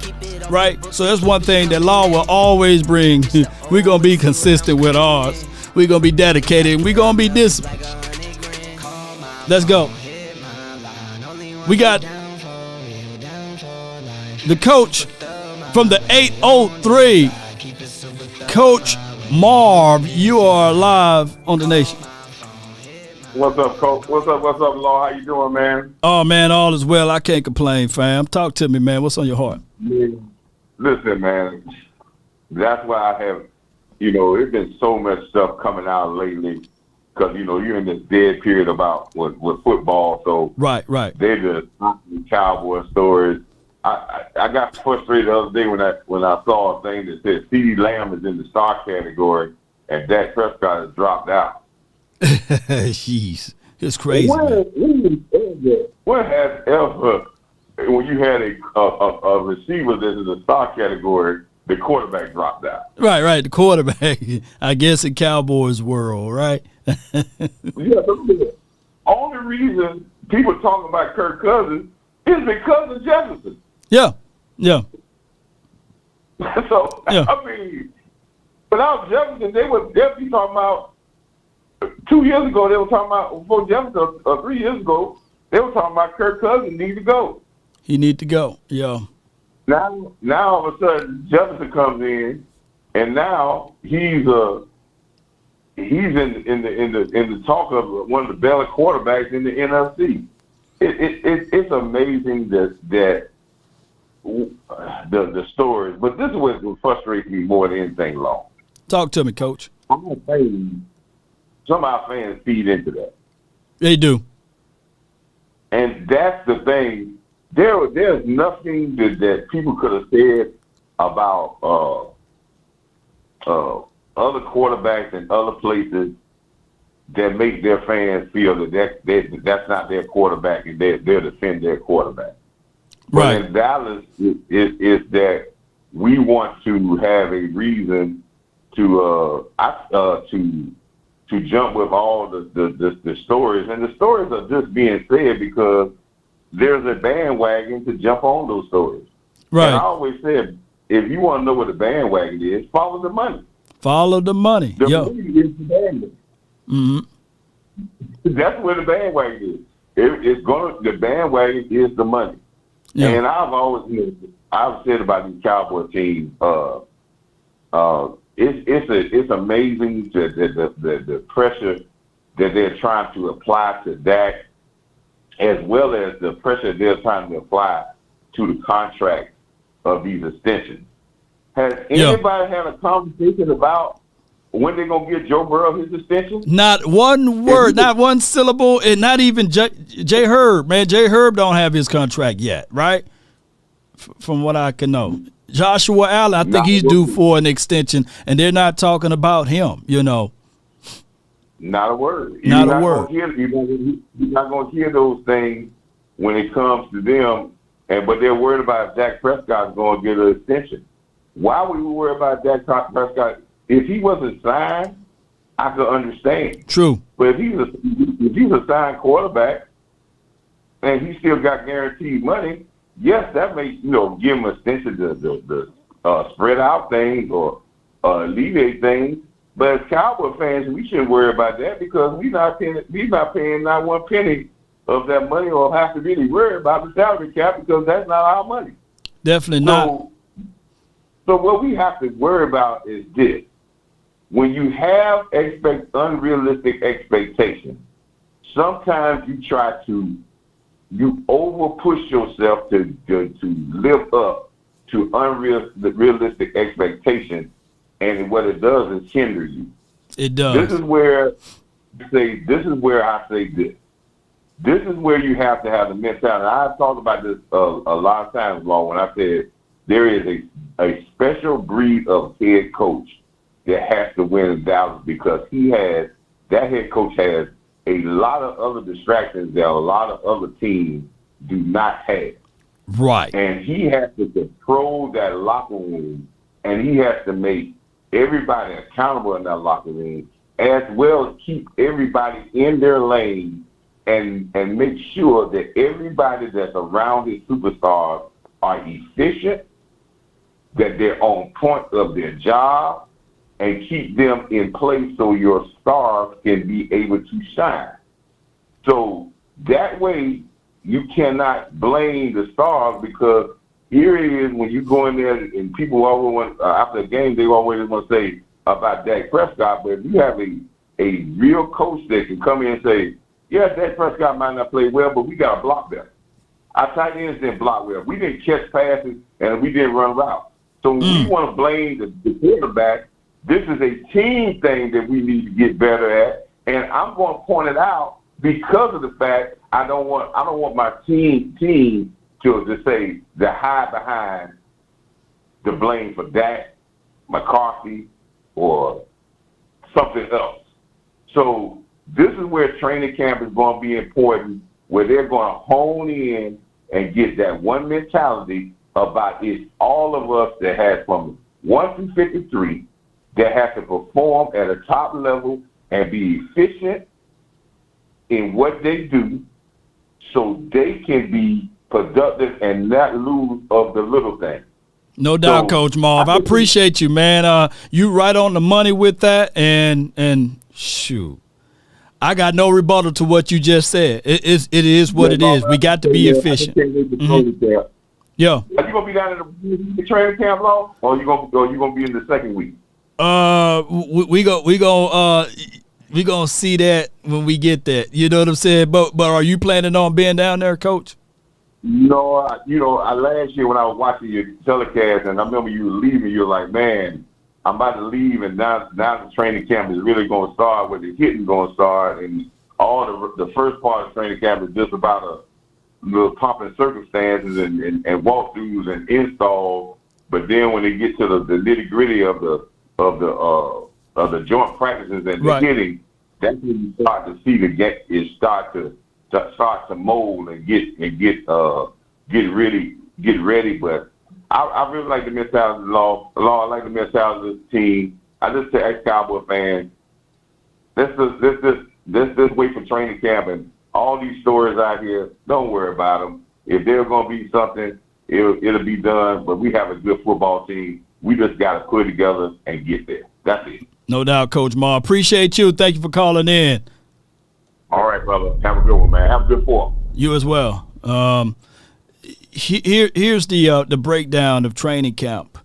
Right? So that's one thing that law will always bring. We're going to be consistent with ours. We're going to be dedicated, and we're going to be disciplined. Let's go. We got the coach from the 803. Coach Marv, you are live on the nation. What's up, Coach? What's up, Law? How you doing, man? Oh, man, all is well. I can't complain, fam. Talk to me, man. What's on your heart? Yeah. Listen, man, that's why I have, there's been so much stuff coming out lately because, you're in this dead period about with football. So right. They're just Cowboy stories. I got frustrated the other day when I saw a thing that said CeeDee Lamb is in the star category and Dak Prescott has dropped out. Jeez, it's crazy. What has ever, when you had a receiver that's in the star category, the quarterback dropped out? Right, the quarterback. I guess in Cowboys world, right? Yeah, the only reason people talking about Kirk Cousins is because of Jefferson. Yeah. So, yeah. I mean, without Jefferson, they would definitely talking about 2 years ago, they were talking about, before Jefferson, 3 years ago, they were talking about Kirk Cousins need to go. He need to go, yeah. Now all of a sudden, Jefferson comes in, and now he's a he's in the talk of one of the better quarterbacks in the NFC. It's amazing that the stories, but this is what frustrates me more than anything, Law. Talk to me, Coach. Some of our fans feed into that. They do. And that's the thing. There's nothing that people could have said about other quarterbacks in other places that make their fans feel that's not their quarterback and they'll defend their quarterback. Right. But in Dallas, is that we want to have a reason to jump with all the stories, and the stories are just being said because there's a bandwagon to jump on those stories. Right. And I always said, if you want to know what the bandwagon is, follow the money. Follow the money. The money is the bandwagon. Mm-hmm. That's where the bandwagon is. The bandwagon is the money. Yeah. And I've said about these Cowboy teams, it's amazing the pressure that they're trying to apply to Dak, as well as the pressure they're trying to apply to the contract of these extensions. Has anybody had a conversation about when they're going to get Joe Burrow his extension? Not one word, not one syllable, and not even Jay Herb. Man, Jay Herb don't have his contract yet, right? From what I can know. Joshua Allen, I think he's due for an extension, and they're not talking about him, you know. Not a word. Not a word. You're not going to hear those things when it comes to them, but they're worried about if Dak Prescott is going to get an extension. Why would we worry about Dak Prescott? If he wasn't signed, I could understand. True. But if he's a signed quarterback and he still got guaranteed money, yes, that may give him an extension to spread out things or alleviate things. But as Cowboy fans, we shouldn't worry about that because we're not paying not one penny of that money or have to really worry about the salary cap because that's not our money. Definitely not. So what we have to worry about is this. When you have unrealistic expectations, sometimes you over-push yourself to live up to unrealistic expectations, and what it does is hinder you. It does. This is where I say this. This is where you have to have the mentality. I've talked about this a lot of times, Law, when I said there is a special breed of head coach that has to win in Dallas because that head coach has a lot of other distractions that a lot of other teams do not have. Right. And he has to control that locker room, and he has to make everybody accountable in that locker room, as well as keep everybody in their lane and make sure that everybody that's around his superstars are efficient, that they're on point of their job, and keep them in place so your stars can be able to shine. So that way, you cannot blame the stars because here it is when you go in there and people always want, after a game, they always want to say about Dak Prescott, but if you have a real coach that can come in and say, yes, Dak Prescott might not play well, but we got to block better. Our tight ends didn't block well. We didn't catch passes, and we didn't run routes. So we want to blame the quarterback. This is a team thing that we need to get better at, and I'm going to point it out because of the fact I don't want my team to say to hide behind the blame for Dak, McCarthy, or something else. So this is where training camp is going to be important, where they're going to hone in and get that one mentality about it's all of us that has from 1 through 53 that have to perform at a top level and be efficient in what they do so they can be productive and not lose of the little things. No doubt, Coach Marv. I appreciate you, man. You right on the money with that, and shoot, I got no rebuttal to what you just said. It is what it is. We got to be efficient. Yeah. Are you gonna be down in the training camp, Law, or you gonna be in the second week? We gonna see that when we get that. You know what I'm saying? But are you planning on being down there, Coach? No, last year when I was watching your telecast, and I remember you were leaving, you were like, man, I'm about to leave, and now the training camp is really going to start, where the hitting going to start, and all the first part of training camp is just about a little pumping circumstances and walkthroughs and installs. But then when they get to the nitty gritty of the joint practices and the hitting, that's when you start to see start to mold and get ready. But I really like the mentality of the law. I like the mentality of the team. I just say, ex-Cowboy fans, let's just wait for training camp, and all these stories out here, don't worry about them. If there's going to be something, it'll be done. But we have a good football team. We just got to put it together and get there. That's it. No doubt, Coach Ma. Appreciate you. Thank you for calling in. All right, brother. Have a good one, man. Have a good fourth. You as well. Here's the breakdown of training camp.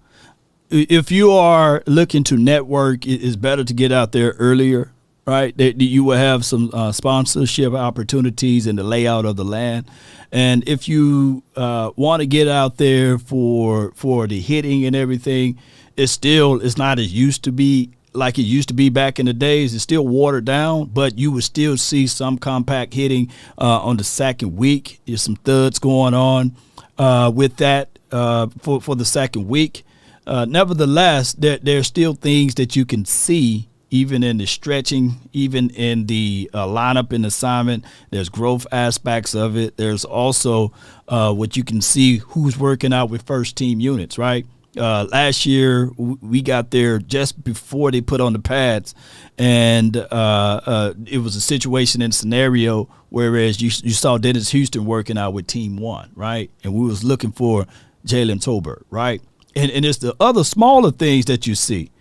If you are looking to network, it's better to get out there earlier, right? You will have some sponsorship opportunities in the layout of the land. And if you want to get out there for the hitting and everything, it's not as used to be like it used to be back in the days. It's still watered down, but you would still see some compact hitting on the second week. There's some thuds going on with that for the second week. Nevertheless, there's still things that you can see, even in the stretching, even in the lineup and assignment. There's growth aspects of it. There's also what you can see who's working out with first team units, right? Last year, we got there just before they put on the pads, and it was a situation and scenario whereas you saw Dennis Houston working out with Team 1, right? And we was looking for Jalen Tolbert, right? And it's the other smaller things that you see.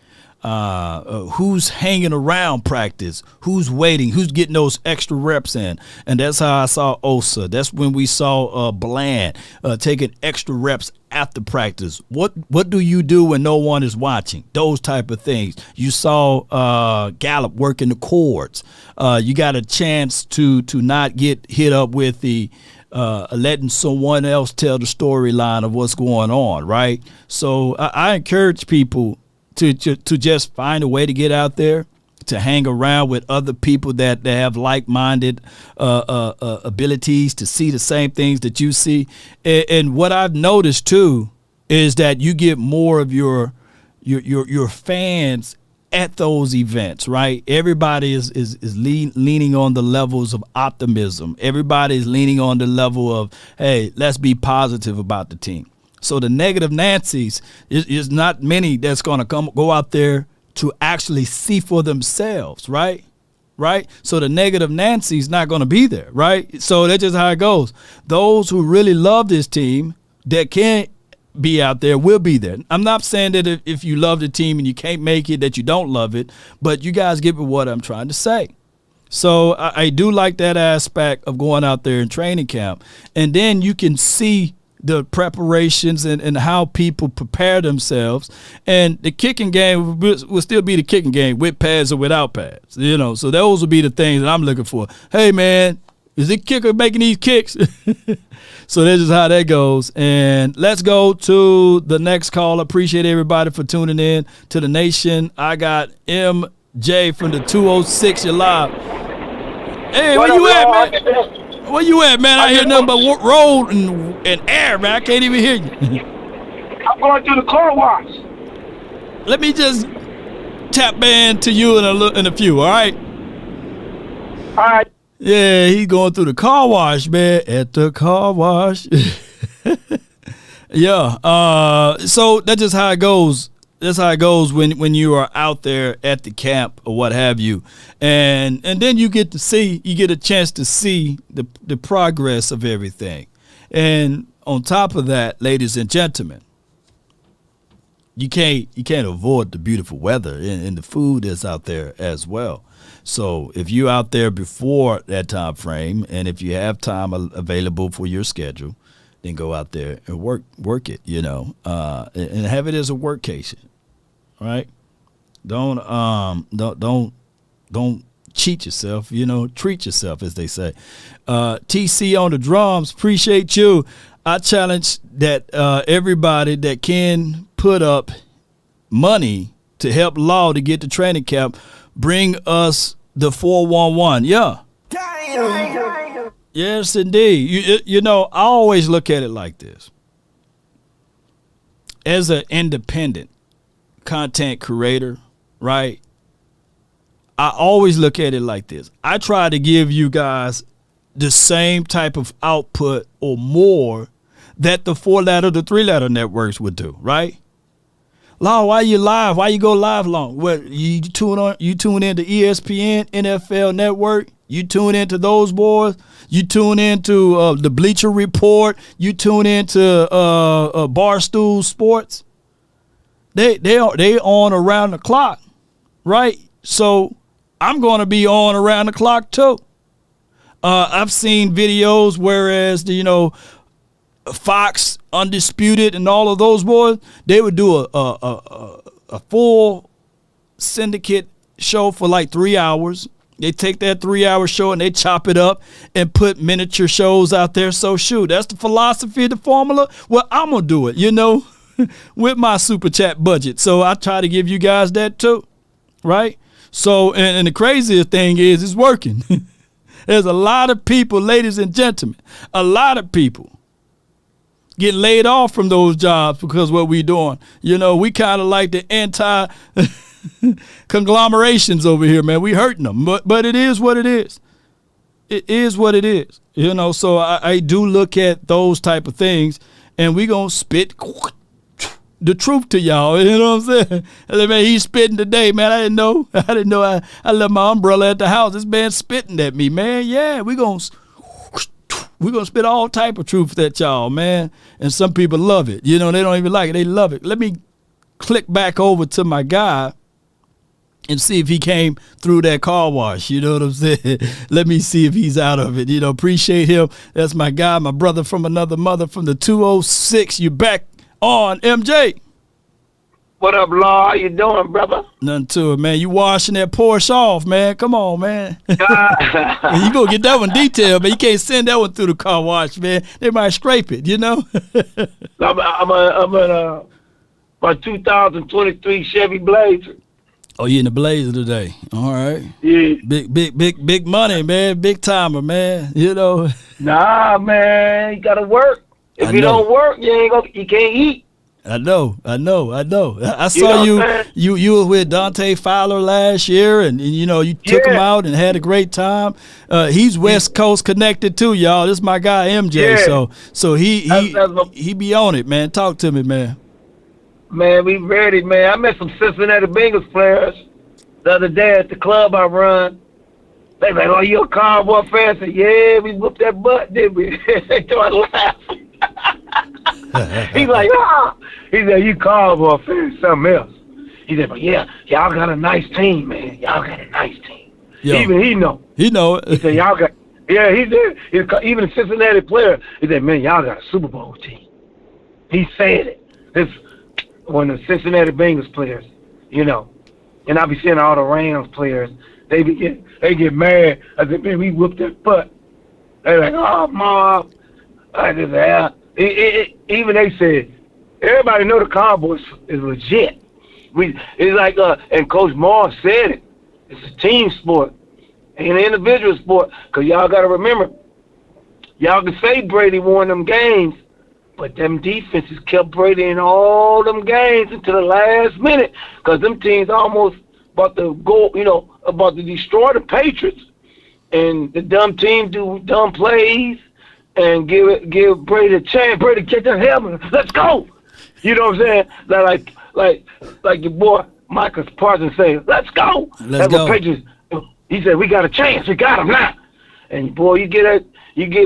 Who's hanging around practice, who's waiting, who's getting those extra reps in. And that's how I saw Osa. That's when we saw Bland taking extra reps after practice. What do you do when no one is watching? Those type of things. You saw Gallup working the chords. You got a chance to not get hit up with the letting someone else tell the storyline of what's going on, right? So I encourage people to just find a way to get out there, to hang around with other people that have like-minded abilities to see the same things that you see. And what I've noticed too is that you get more of your fans at those events, right? Everybody is leaning on the levels of optimism. Everybody is leaning on the level of, hey, let's be positive about the team. So the negative Nancy's is not many that's going to go out there to actually see for themselves, right? Right? So the negative Nancy's not going to be there, right? So that's just how it goes. Those who really love this team that can't be out there will be there. I'm not saying that if you love the team and you can't make it, that you don't love it, but you guys get what I'm trying to say. So I do like that aspect of going out there in training camp. And then you can see the preparations and how people prepare themselves. And the kicking game will still be the kicking game with pads or without pads, you know. So those will be the things that I'm looking for. Hey, man, is the kicker making these kicks? So that's just how that goes. And let's go to the next call. Appreciate everybody for tuning in to the nation. I got MJ from the 206. You're live. Hey, where you at, man? Where you at, man? I hear nothing but road and air, man. I can't even hear you. I'm going through the car wash. Let me just tap band to you in a few, all right? All right. Yeah, he's going through the car wash, man. At the car wash. Yeah. So that's just how it goes. That's how it goes when you are out there at the camp or what have you. And then you get a chance to see the progress of everything. And on top of that, ladies and gentlemen, you can't avoid the beautiful weather and the food that's out there as well. So if you're out there before that time frame, and if you have time available for your schedule, then go out there and work it, you know, and have it as a workcation. Right? Don't cheat yourself. Treat yourself, as they say. TC on the drums. Appreciate you. I challenge that everybody that can put up money to help Law to get to training camp, bring us the 411. Yeah. Yes, indeed. I always look at it like this. As an independent content creator, right? I always look at it like this. I try to give you guys the same type of output or more that the 4-letter, the 3-letter networks would do, right? Law, why you live? Why you go live long? What, you tune into ESPN, NFL Network, you tune into those boys, you tune into the Bleacher Report, you tune into Barstool Sports. They on around the clock, right? So I'm going to be on around the clock too. I've seen videos, whereas Fox, Undisputed, and all of those boys, they would do a full syndicate show for like 3 hours. They take that 3-hour show and they chop it up and put miniature shows out there. So shoot, that's the philosophy, the formula. Well, I'm gonna do it, with my super chat budget. So I try to give you guys that too, right? So, and the craziest thing is it's working. There's a lot of people, ladies and gentlemen, a lot of people get laid off from those jobs because of what we doing. We kind of like the anti-conglomerations over here, man. We hurting them, but it is what it is. It is what it is. So I do look at those type of things, and we gonna spit the truth to y'all. You know what I'm saying? I said, man, he's spitting today, man. I didn't know. I left my umbrella at the house. This man spitting at me, man. Yeah, we gonna spit all type of truth at y'all, man. And some people love it. They don't even like it. They love it. Let me click back over to my guy and see if he came through that car wash. You know what I'm saying? Let me see if he's out of it. Appreciate him. That's my guy, my brother from another mother from the 206. You back on, MJ. What up, Law? How you doing, brother? Nothing to it, man. You washing that Porsche off, man. Come on, man. You gonna get that one detailed, man. You can't send that one through the car wash, man. They might scrape it, I'm in my 2023 Chevy Blazer. Oh, you in the Blazer today? All right. Yeah. Big money, man. Big timer, man. Nah, man. You gotta work. If you don't work, you can't eat. I know. I saw you were with Dante Fowler last year, and you took him out and had a great time. He's West Coast connected too, y'all. This is my guy MJ. Yeah. So he be on it, man. Talk to me, man. Man, we ready, man. I met some Cincinnati Bengals players the other day at the club I run. They like, oh, you a Cowboy fan? I said, yeah, we whooped that butt, didn't we? They started laughing. He's like, ah. He said, you Cowboy fan, something else. He said, but yeah, y'all got a nice team, man. Y'all got a nice team. Yo, even he know. He know it. He said, y'all got, yeah, he did. Even a Cincinnati player, he said, man, y'all got a Super Bowl team. He said it. This one of the Cincinnati Bengals players, and I be seeing all the Rams players. They get mad. I said, man, we whooped that butt. They like, oh, Mom. I just, yeah. Even they said, everybody know the Cowboys is legit. It's like, and Coach Moore said it. It's a team sport, ain't an individual sport. Because y'all got to remember, y'all can say Brady won them games, but them defenses kept Brady in all them games until the last minute. Because them teams almost about to go, about to destroy the Patriots. And the dumb team do dumb plays and give Brady a chance. Brady catch that helmet. Let's go. You know what I'm saying? Like your boy Michael Parsons say, let's go. Let's go. Patriots, he said, we got a chance. We got him now. And boy, you get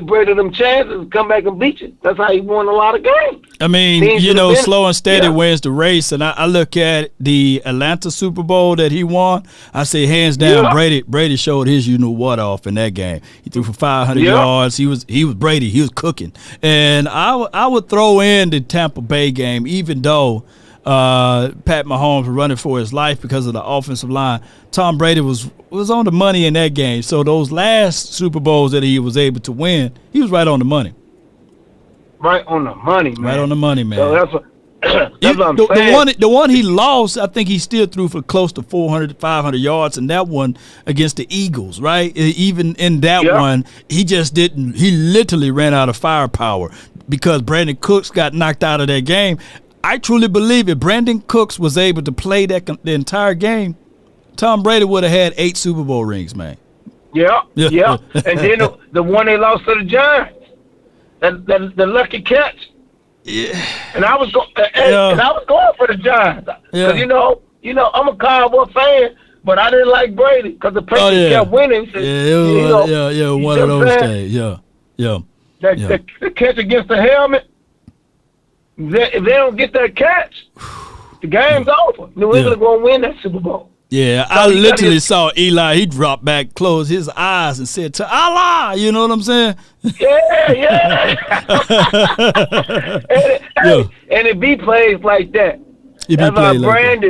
Brady them chances, come back and beat you. That's how he won a lot of games. I mean, slow and steady wins the race. And I look at the Atlanta Super Bowl that he won. I say hands down, Brady showed his you-know-what off in that game. He threw for 500 yards. He was Brady. He was cooking. And I would throw in the Tampa Bay game, even though Pat Mahomes running for his life because of the offensive line. Tom Brady was on the money in that game. So those last Super Bowls that he was able to win, he was right on the money. Right on the money, man. Right on the money, man. So that's what I'm saying. The one he lost, I think he still threw for close to 400, 500 yards, and that one against the Eagles, right? Even in that one, he just didn't. He literally ran out of firepower because Brandon Cooks got knocked out of that game. I truly believe if Brandon Cooks was able to play the entire game, Tom Brady would have had 8 Super Bowl rings, man. Yeah. And then the one they lost to the Giants, the lucky catch. Yeah. And I was going for the Giants. Because you know, I'm a Cowboy fan, but I didn't like Brady because the Patriots kept winning. So, one of those days. The catch against the helmet. If they don't get that catch, the game's over. New England going to win that Super Bowl. Yeah, I literally saw Eli. He dropped back, closed his eyes, and said, "To Allah." You know what I'm saying? Yeah. And it be plays like that. It be plays like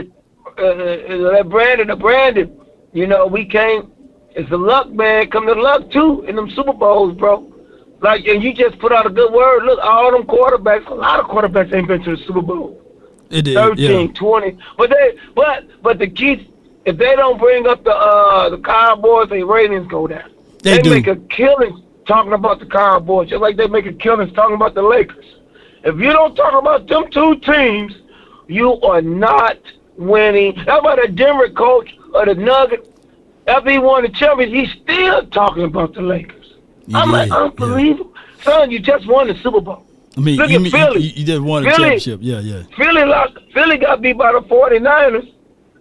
that. Brandon. You know, we can't. It's the luck, man. Come to luck too in them Super Bowls, bro. Like, and you just put out a good word. Look, all them quarterbacks. A lot of quarterbacks ain't been to the Super Bowl. It did, 13, 20. But the key. If they don't bring up the Cowboys, their ratings go down. They make a killing talking about the Cowboys, just like they make a killing talking about the Lakers. If you don't talk about them two teams, you are not winning. How about the Denver coach or the Nuggets? After he won the championship, he's still talking about the Lakers. I'm like, unbelievable. Son, you just won the Super Bowl. Look at Philly. You just won the championship. Philly got beat by the 49ers.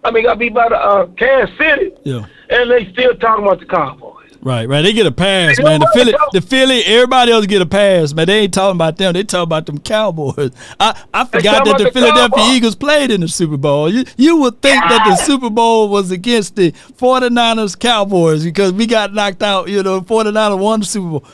Got beat by the Kansas City. Yeah. And they still talking about the Cowboys. Right. They get a pass, man. The Philly, everybody else get a pass, man. They ain't talking about them. They talking about them Cowboys. I forgot that the Philadelphia Eagles played in the Super Bowl. You would think that the Super Bowl was against the 49ers Cowboys because we got knocked out. You know, 49ers won the Super Bowl.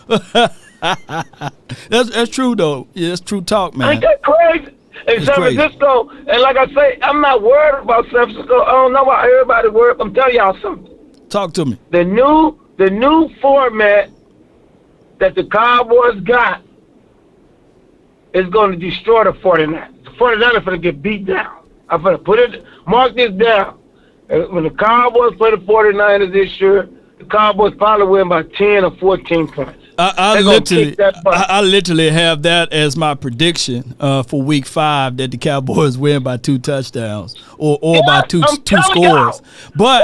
That's true, though. Yeah, that's true talk, man. Ain't that crazy? In San Francisco, and like I say, I'm not worried about San Francisco. I don't know why everybody worried. I'm telling y'all something. Talk to me. The new format that the Cowboys got is going to destroy the 49ers. The 49ers are going to get beat down. I'm going to mark this down. When the Cowboys play the 49ers this year, the Cowboys probably win by 10 or 14 points. I literally have that as my prediction for Week 5 that the Cowboys win by 2 touchdowns or by two scores. But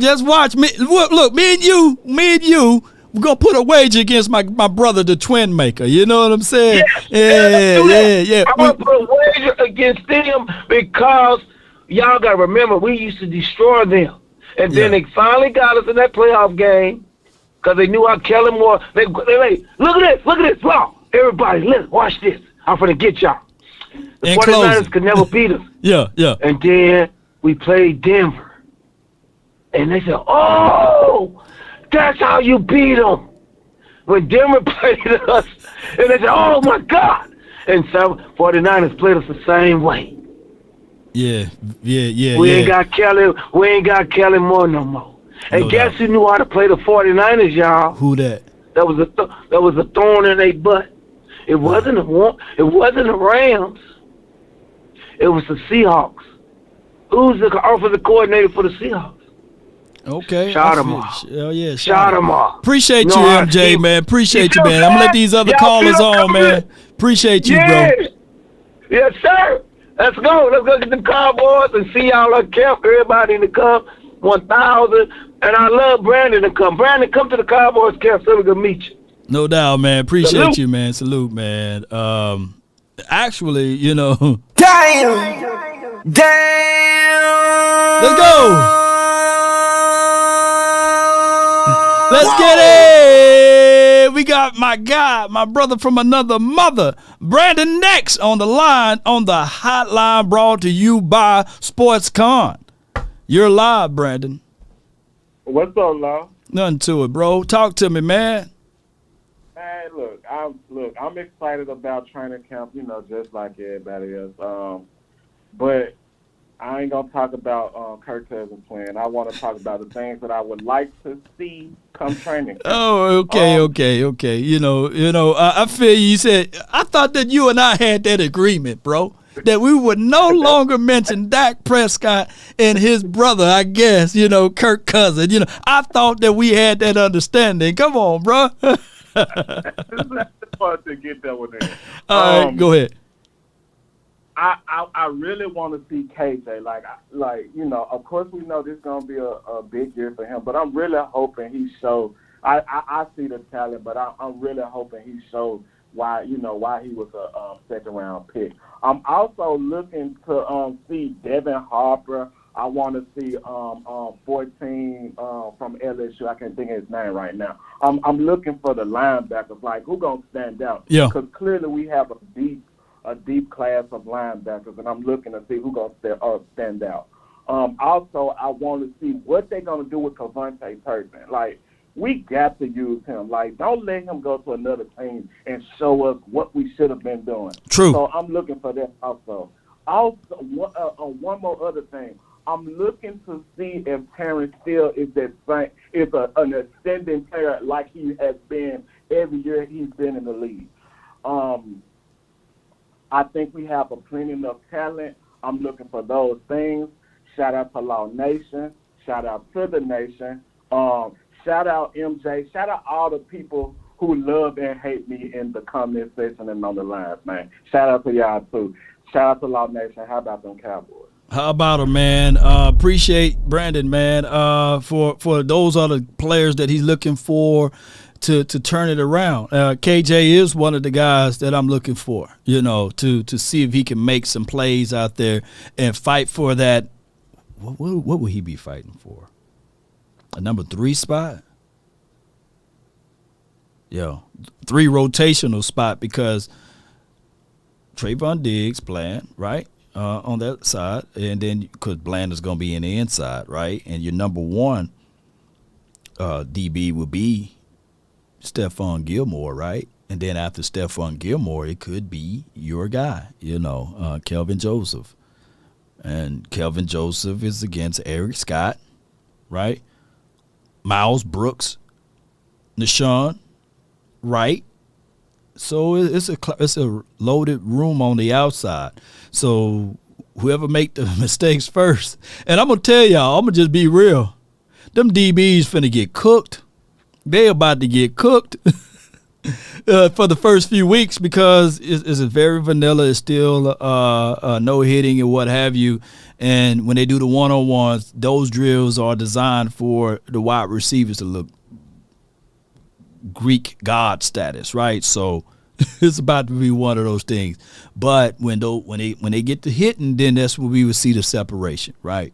just watch me. Look, me and you, we're gonna put a wager against my brother, the Twin Maker. You know what I'm saying? Yeah. I'm gonna put a wager against them because y'all gotta remember we used to destroy them, and then they finally got us in that playoff game. Because they knew I'd kill him more. They like, look at this. Wow. Everybody, listen, watch this. I'm going to get y'all. The 49ers could never beat us. Yeah. And then we played Denver. And they said, oh, that's how you beat them. When Denver played us, and they said, oh, my God. And so 49ers played us the same way. Yeah. We ain't got Kelly Moore no more. And guess who knew how to play the 49ers, y'all? Who that? That was a thorn in their butt. It wasn't the Rams. It was the Seahawks. Who's the offensive coordinator for the Seahawks? Okay. Shot him off. Oh, yeah. Shot him off. Appreciate you, MJ, man. Appreciate you, man. I'm going to let these other callers on, man. Appreciate you, bro. Yes, sir. Let's go. Let's go get the Cowboys and see y'all at camp. Everybody in the camp. 1,000, and I love Brandon to come. Brandon, come to the Cowboys camp so we can meet you. No doubt, man. Appreciate you, man. Salute, man. Actually, Damn. Let's go. Let's get it. We got my guy, my brother from another mother, Brandon, next on the line on the hotline brought to you by SportsCon. You're live, Brandon. What's up, Law? Nothing to it, bro. Talk to me, man. Man, I'm excited about training camp, just like everybody else. But I ain't gonna talk about Kirk Cousins playing. I want to talk about the things that I would like to see come training camp. Oh, okay. You know. I feel you said. I thought that you and I had that agreement, bro, that we would no longer mention Dak Prescott and his brother. I guess Kirk Cousins. I thought that we had that understanding. Come on, bro. It's fun to get that one in. All right, go ahead. I really want to see KJ. Of course we know this is gonna be a big year for him, but I'm really hoping he shows. I see the talent, but I'm really hoping he shows why he was a second round pick. I'm also looking to see Devin Harper. I want to see 14 from LSU. I can't think of his name right now. I'm looking for the linebackers. Like, who gonna stand out? Yeah. Because clearly we have a deep class of linebackers, and I'm looking to see who's going to stand out. Also, I want to see what they're going to do with Kevontae Turpin. Like, we got to use him. Like, don't let him go to another team and show us what we should have been doing. True. So I'm looking for that also. Also, one more other thing. I'm looking to see if Terrence Steele is an ascending player like he has been every year he's been in the league. I think we have plenty enough talent. I'm looking for those things. Shout out to Law Nation. Shout out to the nation. Shout out MJ. Shout out all the people who love and hate me in the comment section and on the lines, man. Shout out to y'all, too. Shout out to Law Nation. How about them Cowboys? How about him, man? Appreciate Brandon, man, for those are the players that he's looking for to turn it around. KJ is one of the guys that I'm looking for, to see if he can make some plays out there and fight for that. What will he be fighting for? A number 3 spot? 3 rotational spot, because Trayvon Diggs playing, right, on that side, and then because Bland is going to be in the inside, right, and your number 1 DB will be Stephon Gilmore, right? And then after Stephon Gilmore, it could be your guy, Kelvin Joseph. And Kelvin Joseph is against Eric Scott, right? Miles Brooks, Nashawn, right? So it's a loaded room on the outside. So whoever make the mistakes first, and I'm gonna tell y'all, I'm gonna just be real. Them DBs finna get cooked. They about to get cooked for the first few weeks, because it's very vanilla. It's still no hitting and what have you. And when they do the one-on-ones, those drills are designed for the wide receivers to look Greek god status, right? So it's about to be one of those things. But when they get to hitting, then that's when we would see the separation, right?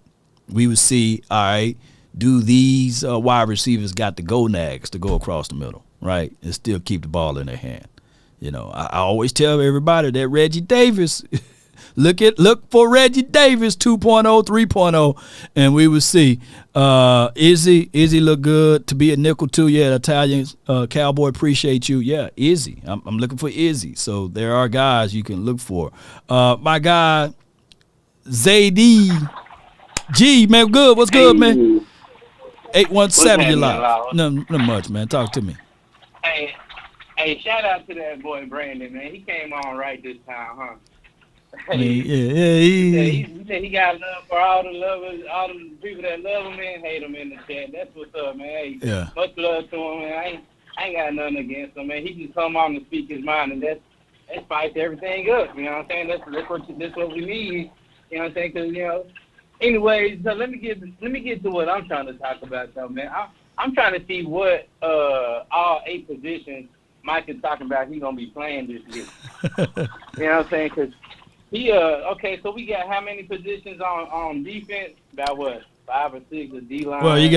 We would see, all right, do these wide receivers got the gonads to go across the middle, right, and still keep the ball in their hand? I always tell everybody that Reggie Davis, look for Reggie Davis 2.0, 3.0, and we would see Izzy look good to be a nickel too. Yeah, Italian Cowboy, appreciate you. Yeah, Izzy, I'm looking for Izzy. So there are guys you can look for. My guy Zayd G, man, good. What's good, man? 817, you live. Not much, man. Talk to me. Hey, shout out to that boy Brandon, man. He came on right this time, huh? He said he got love for all the lovers, all the people that love him and hate him in the chat. That's what's up, man. Hey, yeah. Much love to him, man. I ain't got nothing against him, man. He can come on and speak his mind, and that spices everything up. You know what I'm saying? That's what we need. You know what I'm saying? Because anyways, so let me get to what I'm trying to talk about, though, man. I'm trying to see what all 8 positions Mike is talking about he's gonna be playing this year. You know what I'm saying? Because he okay. So we got how many positions on defense? About what, 5 or 6 of D-line? Well, you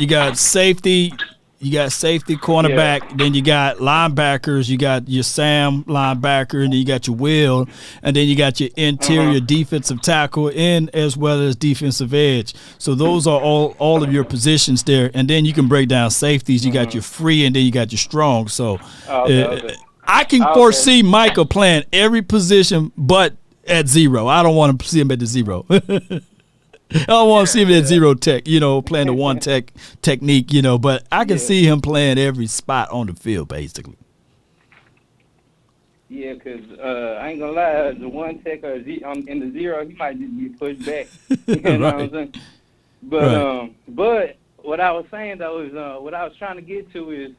got safety. You got safety, cornerback, then you got linebackers, you got your Sam linebacker, and then you got your Will, and then you got your interior defensive tackle and as well as defensive edge. So those are all of your positions there. And then you can break down safeties. You got your free, and then you got your strong. So I can foresee Michael playing every position but at zero. I don't want to see him at the zero. I don't want to see him at zero tech, playing the one technique, but I can see him playing every spot on the field, basically. Yeah, because I ain't going to lie, the one tech or in the zero, he might just be pushed back. You know what I'm saying? But what I was saying, though, is what I was trying to get to is,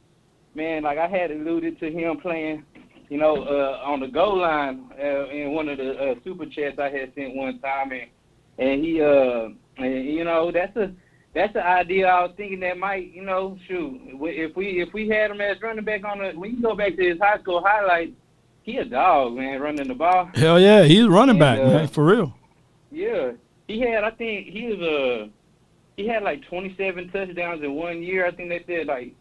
man, like I had alluded to him playing, on the goal line in one of the super chats I had sent one time, and he, that's the idea I was thinking that might, shoot, if we had him as running back when you go back to his high school highlights, he a dog, man, running the ball. Hell yeah, he's running back, man, for real. Yeah, he had, I think he had like 27 touchdowns in 1 year. I think they said like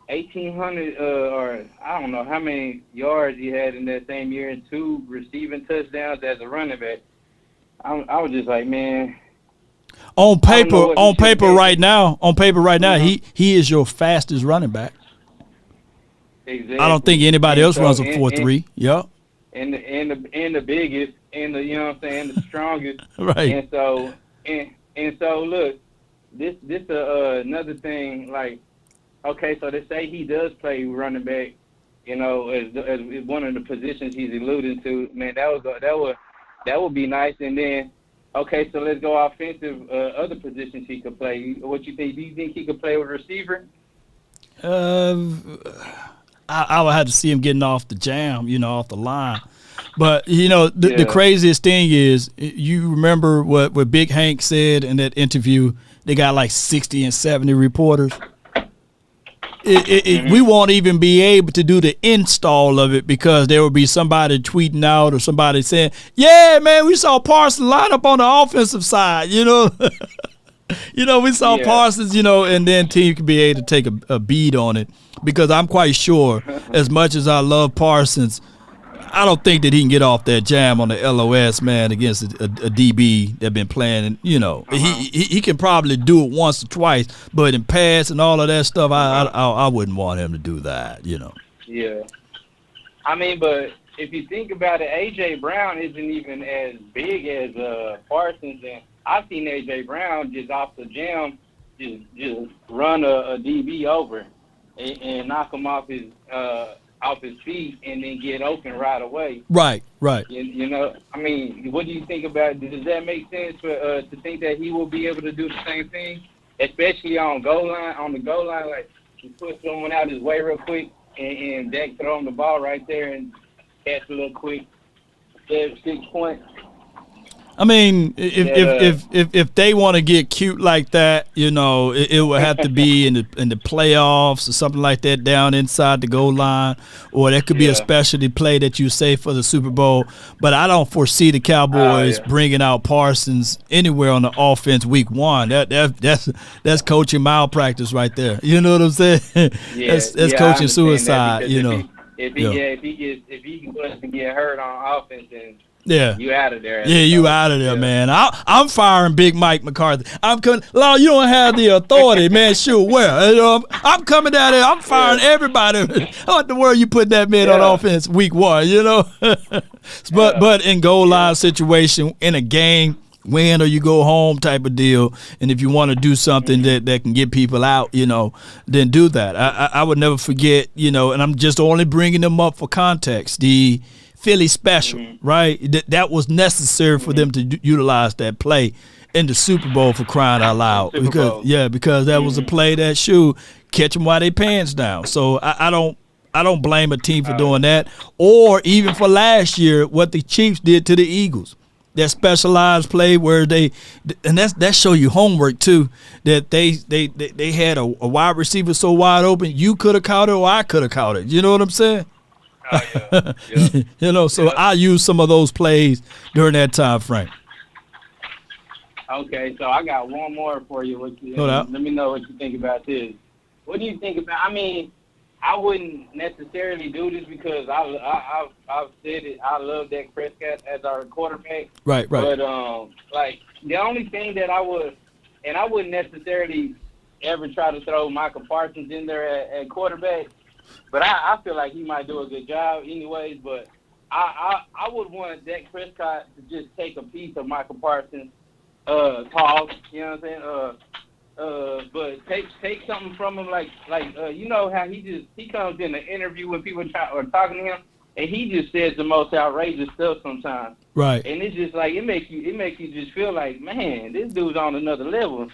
1,800 or I don't know how many yards he had in that same year and 2 receiving touchdowns as a running back. I was just like, man. On paper right now, he is your fastest running back. Exactly. I don't think anybody else runs a 4.3. Yep. And the biggest, and the the strongest. Right. And so look, this another thing, like, okay, so they say he does play running back, as one of the positions he's alluding to. Man, that would be nice. And then, okay, so let's go offensive. Other positions he could play. What you think? Do you think he could play with receiver? I would have to see him getting off the jam, off the line. But, the craziest thing is, you remember what Big Hank said in that interview? They got like 60 and 70 reporters. We won't even be able to do the install of it because there will be somebody tweeting out or somebody saying, yeah, man, we saw Parsons line up on the offensive side, we saw Parsons, and then team could be able to take a beat on it because I'm quite sure as much as I love Parsons, I don't think that he can get off that jam on the LOS, man, against a DB that been playing. And, he can probably do it once or twice, but in pass and all of that stuff, I wouldn't want him to do that, Yeah. I mean, but if you think about it, A.J. Brown isn't even as big as Parsons. And I've seen A.J. Brown just off the jam just run a DB over and knock him off his feet and then get open right away. Right. I mean, what do you think about it? Does that make sense to think that he will be able to do the same thing, especially on the goal line, like you put someone out his way real quick and Dak throw him the ball right there and catch a little quick 6 points? I mean, if they want to get cute like that, it would have to be in the playoffs or something like that down inside the goal line, or that could be a specialty play that you say for the Super Bowl. But I don't foresee the Cowboys bringing out Parsons anywhere on the offense week 1. That's coaching malpractice right there. You know what I'm saying? That's coaching suicide. If he doesn't get hurt on offense, then you out of there. Yeah, you out of there, man. I'm firing Big Mike McCarthy. I'm coming. Law, you don't have the authority, man. Sure, well, I'm coming down there. I'm firing everybody. What the world you put that man on offense week 1? But in goal line situation in a game, win or you go home type of deal. And if you want to do something that can get people out, then do that. I would never forget, and I'm just only bringing them up for context. The Philly special, right? That was necessary for them to utilize that play in the Super Bowl, for crying out loud. Because that was a play that catch them while they pants down. So I don't blame a team for doing that, or even for last year what the Chiefs did to the Eagles. That specialized play where that show you homework too. That they had a wide receiver so wide open you could have caught it or I could have caught it. You know what I'm saying? So I use some of those plays during that time frame. Okay, so I got one more for you. Let me know what you think about this. What do you think about? I mean, I wouldn't necessarily do this because I've said it. I love Dak Prescott as our quarterback. Right. But the only thing that I wouldn't necessarily ever try to throw Michael Parsons in there at quarterback. But I feel like he might do a good job anyways. But I would want Dak Prescott to just take a piece of Michael Parsons' talk. You know what I'm saying? But take something from him, like you know how he comes in an interview when people are talking to him, and he just says the most outrageous stuff sometimes. Right. And it's just like it makes you just feel like, man, this dude's on another level.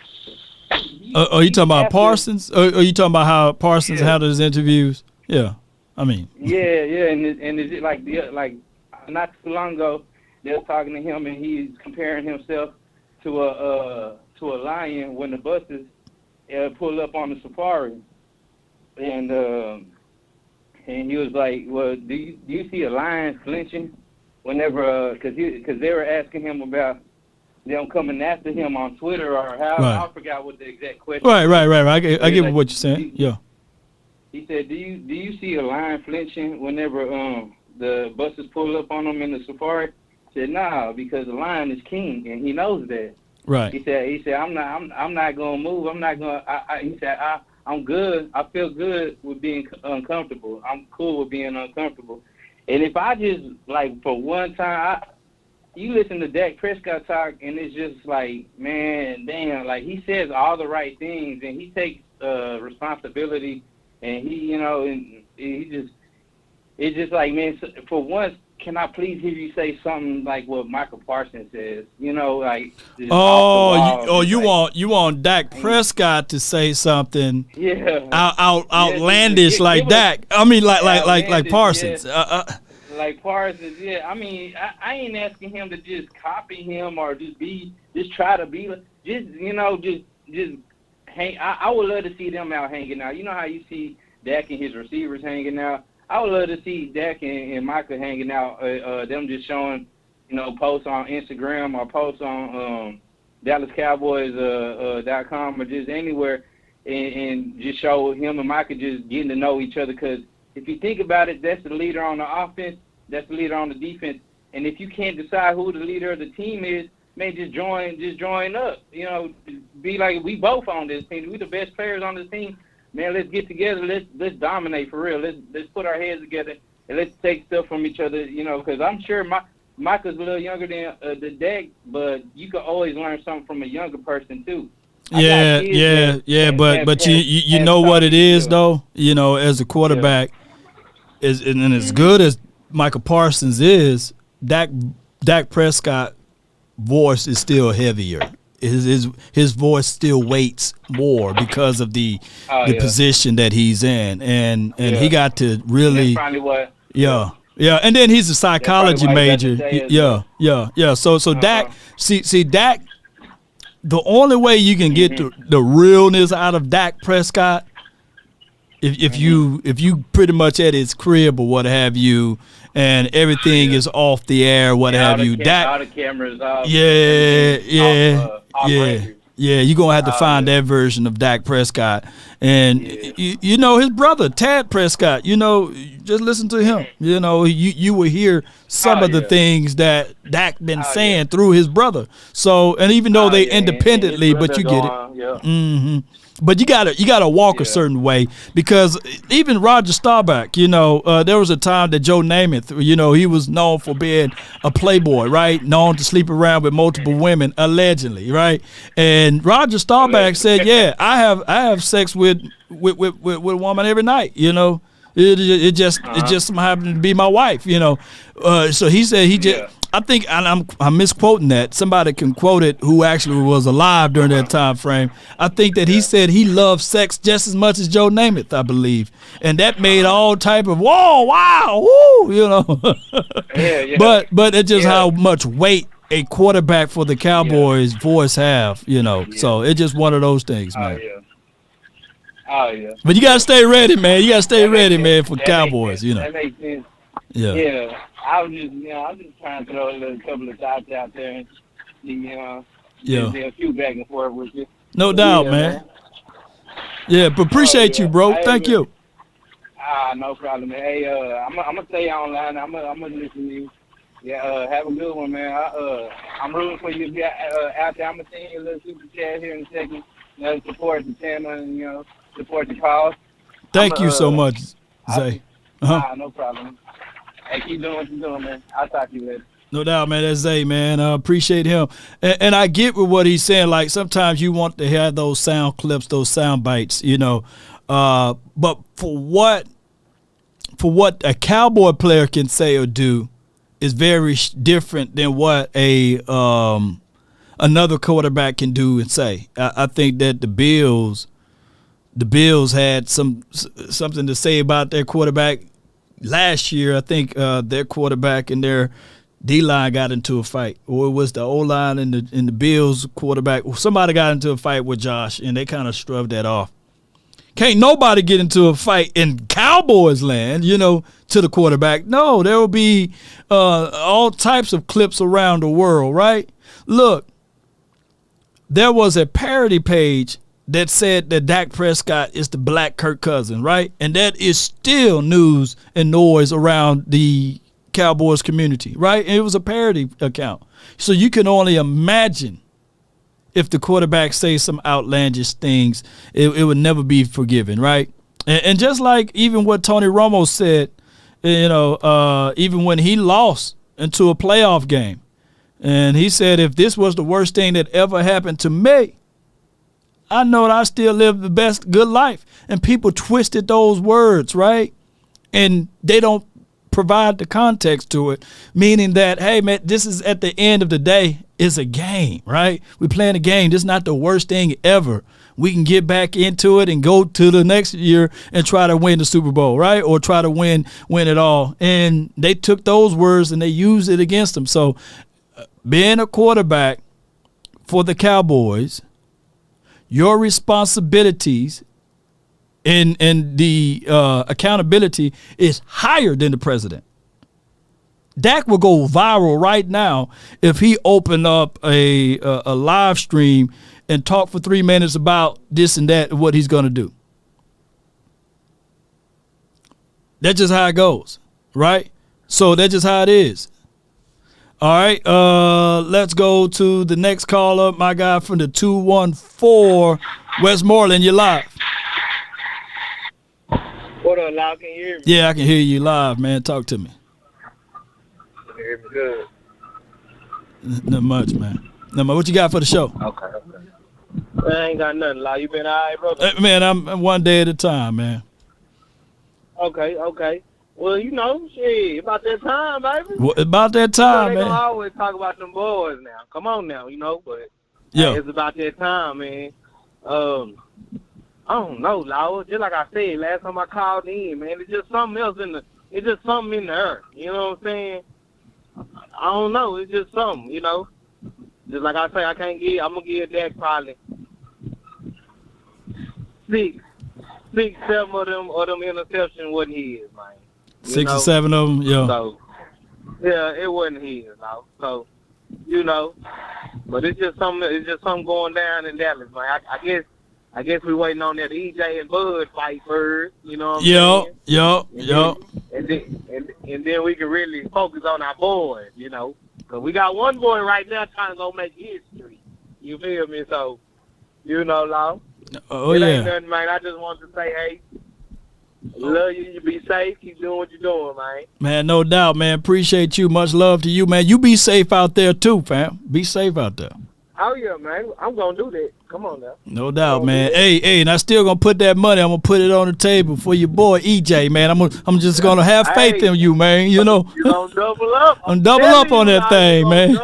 Are you talking about Parsons? Or are you talking about how Parsons handles his interviews? Yeah. I mean. Yeah, and is it like not too long ago they were talking to him and he's comparing himself to a lion when the buses pull up on the safari, and he was like, well, do you see a lion flinching whenever because they were asking him about them coming after him on Twitter or how I forgot what the exact question. Right. I get like, what you're saying. Yeah. He said, do you see a lion flinching whenever the buses pull up on him in the safari? He said, nah, because the lion is king and he knows that. Right. He said I'm not gonna move. I'm not gonna. He said I'm good. I feel good with being uncomfortable. I'm cool with being uncomfortable. And if I just like for one time, you listen to Dak Prescott talk, and it's just like, man, damn, like he says all the right things, and he takes responsibility, and it's just like, man, for once, can I please hear you say something like what Michael Parsons says? You know, like you want Dak Prescott to say something outlandish like Dak. I mean, like Parsons. Yeah. Like Parsons, yeah. I mean, I ain't asking him to just copy him or just try to be, just hang. I would love to see them out hanging out. You know how you see Dak and his receivers hanging out? I would love to see Dak and Micah hanging out, them just showing, posts on Instagram or posts on DallasCowboys.com or just anywhere and just show him and Micah just getting to know each other. Because if you think about it, that's the leader on the offense, that's the leader on the defense. And if you can't decide who the leader of the team is, man, just join up. Be like, we both on this team. We the best players on this team. Man, let's get together. Let's dominate for real. Let's put our heads together and let's take stuff from each other. Because I'm sure Micah's a little younger than the Dak, but you can always learn something from a younger person too. Yeah. But you know what it is though. As a quarterback, and as good as Michael Parsons is, Dak Prescott voice is still heavier. His voice still weights more because of the position that he's in, and he got to really and then he's a psychology major. So Dak, see Dak, the only way you can get the realness out of Dak Prescott, if you pretty much at his crib or what have you, and everything is off the air, what have you. Dak, all the cameras off. You're going to have to find that version of Dak Prescott. And, his brother, Tad Prescott, just listen to him. You will hear some of the things that Dak been saying through his brother. So, and even though they independently, but you get it. Mm-hmm. But you gotta walk a certain way, because even Roger Staubach, there was a time that Joe Namath, he was known for being a playboy, right? Known to sleep around with multiple women, allegedly, right? And Roger Staubach said, "Yeah, I have sex with a woman every night, It just happened to be my wife, So he said I think, and I'm misquoting that. Somebody can quote it who actually was alive during that time frame. I think that he said he loved sex just as much as Joe Namath, I believe, and that made all type of wow, woo, But it's just how much weight a quarterback for the Cowboys voice have, So it's just one of those things, man. Oh yeah. But you gotta stay ready, man. You gotta stay ready, man, for Cowboys. That makes sense. Yeah. I was just trying to throw a couple of shots out there, and just a few back and forth with you. No doubt, man. Yeah, but appreciate you, bro. Thank you. No problem, man. Hey, I'm gonna stay online. I'm gonna listen to you. Yeah, have a good one, man. I'm rooting for you out there. I'm gonna send you a little super chat here in a second. Support the channel and support the cause. Thank you so much, Zay. No problem. Hey, keep doing what you're doing, man. I'll talk to you later. No doubt, man. That's Zay, man. I appreciate him. And I get with what he's saying. Like, sometimes you want to have those sound clips, those sound bites, you know. But for what a Cowboy player can say or do is very different than what another quarterback can do and say. I think that the Bills had something to say about their quarterback last year. I think their quarterback and their D-line got into a fight, or it was the O-line and the Bills quarterback. Somebody got into a fight with Josh, and they kind of shrugged that off. Can't nobody get into a fight in Cowboys land, you know, to the quarterback. No, there will be all types of clips around the world, right? Look, there was a parody page that said that Dak Prescott is the black Kirk Cousins, right? And that is still news and noise around the Cowboys community, right? And it was a parody account. So you can only imagine if the quarterback says some outlandish things, it would never be forgiven, right? And just like even what Tony Romo said, you know, even when he lost into a playoff game, and he said, if this was the worst thing that ever happened to me, I know that I still live the best good life. And people twisted those words, right? And they don't provide the context to it, meaning that, hey, man, this is at the end of the day, it's a game, right? We're playing a game. This is not the worst thing ever. We can get back into it and go to the next year and try to win the Super Bowl, right? Or try to win it all. And they took those words and they used it against them. So being a quarterback for the Cowboys, your responsibilities and the accountability is higher than the president. Dak will go viral right now if he opened up a live stream and talk for 3 minutes about this and that and what he's going to do. That's just how it goes, right? So that's just how it is. All right, let's go to the next caller, my guy from the 214, Westmoreland. You're live. What up, Lau? Can you hear me? Yeah, I can hear you live, man. Talk to me. Can you hear me good? Not much, man. What you got for the show? Okay. I ain't got nothing, Lau. You been all right, brother? Man, I'm one day at a time, man. Okay. Well, you know, shit, about that time, baby. Well, about that time, they man. gonna always talk about them boys now. Come on now, you know, but yeah, it's about that time, man. I don't know, Lau. Just like I said, last time I called in, man, it's just something else it's just something in the air. You know what I'm saying? I don't know. It's just something, you know. Just like I say, I'm gonna give Dak probably 6, 7 of them interceptions wasn't his, man. 6 or 7 of them, yeah. So, yeah, it wasn't his, though. So, you know, but it's just something going down in Dallas, man. I guess we're waiting on that EJ and Bud fight first. You know what I'm saying? Yup. And then we can really focus on our boys, you know, because we got one boy right now trying to go make history. You feel me? So, you know, Law. Oh, it yeah. ain't nothing, man. I just wanted to say, hey, love you. You be safe. Keep doing what you're doing, man. Man, no doubt, man. Appreciate you. Much love to you, man. You be safe out there, too, fam. Be safe out there. Oh, yeah, man. I'm going to do that. Come on now. No doubt, man. Hey, and I still going to put that money. I'm going to put it on the table for your boy, EJ, man. I'm just going to have faith in you, man. You know. You're going to double up. I'm double up on that thing, man.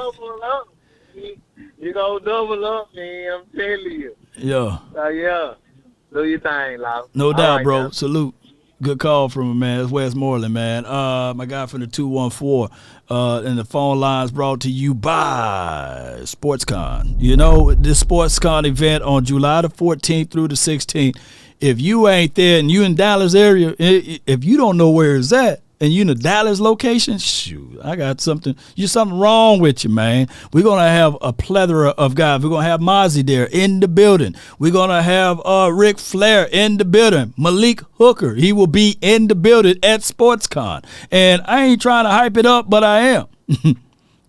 You're going to double up, man. I'm telling you. Yeah. Yeah. Do your thing, Lau. No doubt, right, bro. now. Salute. Good call from him, man. It's Westmoreland, man. My guy from the 214. And the phone lines brought to you by SportsCon. You know, this SportsCon event on July the 14th through the 16th. If you ain't there and you in Dallas area, if you don't know where it's at, and you in the Dallas location, shoot, I got something wrong with you, man. We're going to have a plethora of guys. We're going to have Mozzie there in the building. We're going to have Ric Flair in the building. Malik Hooker, he will be in the building at SportsCon. And I ain't trying to hype it up, but I am.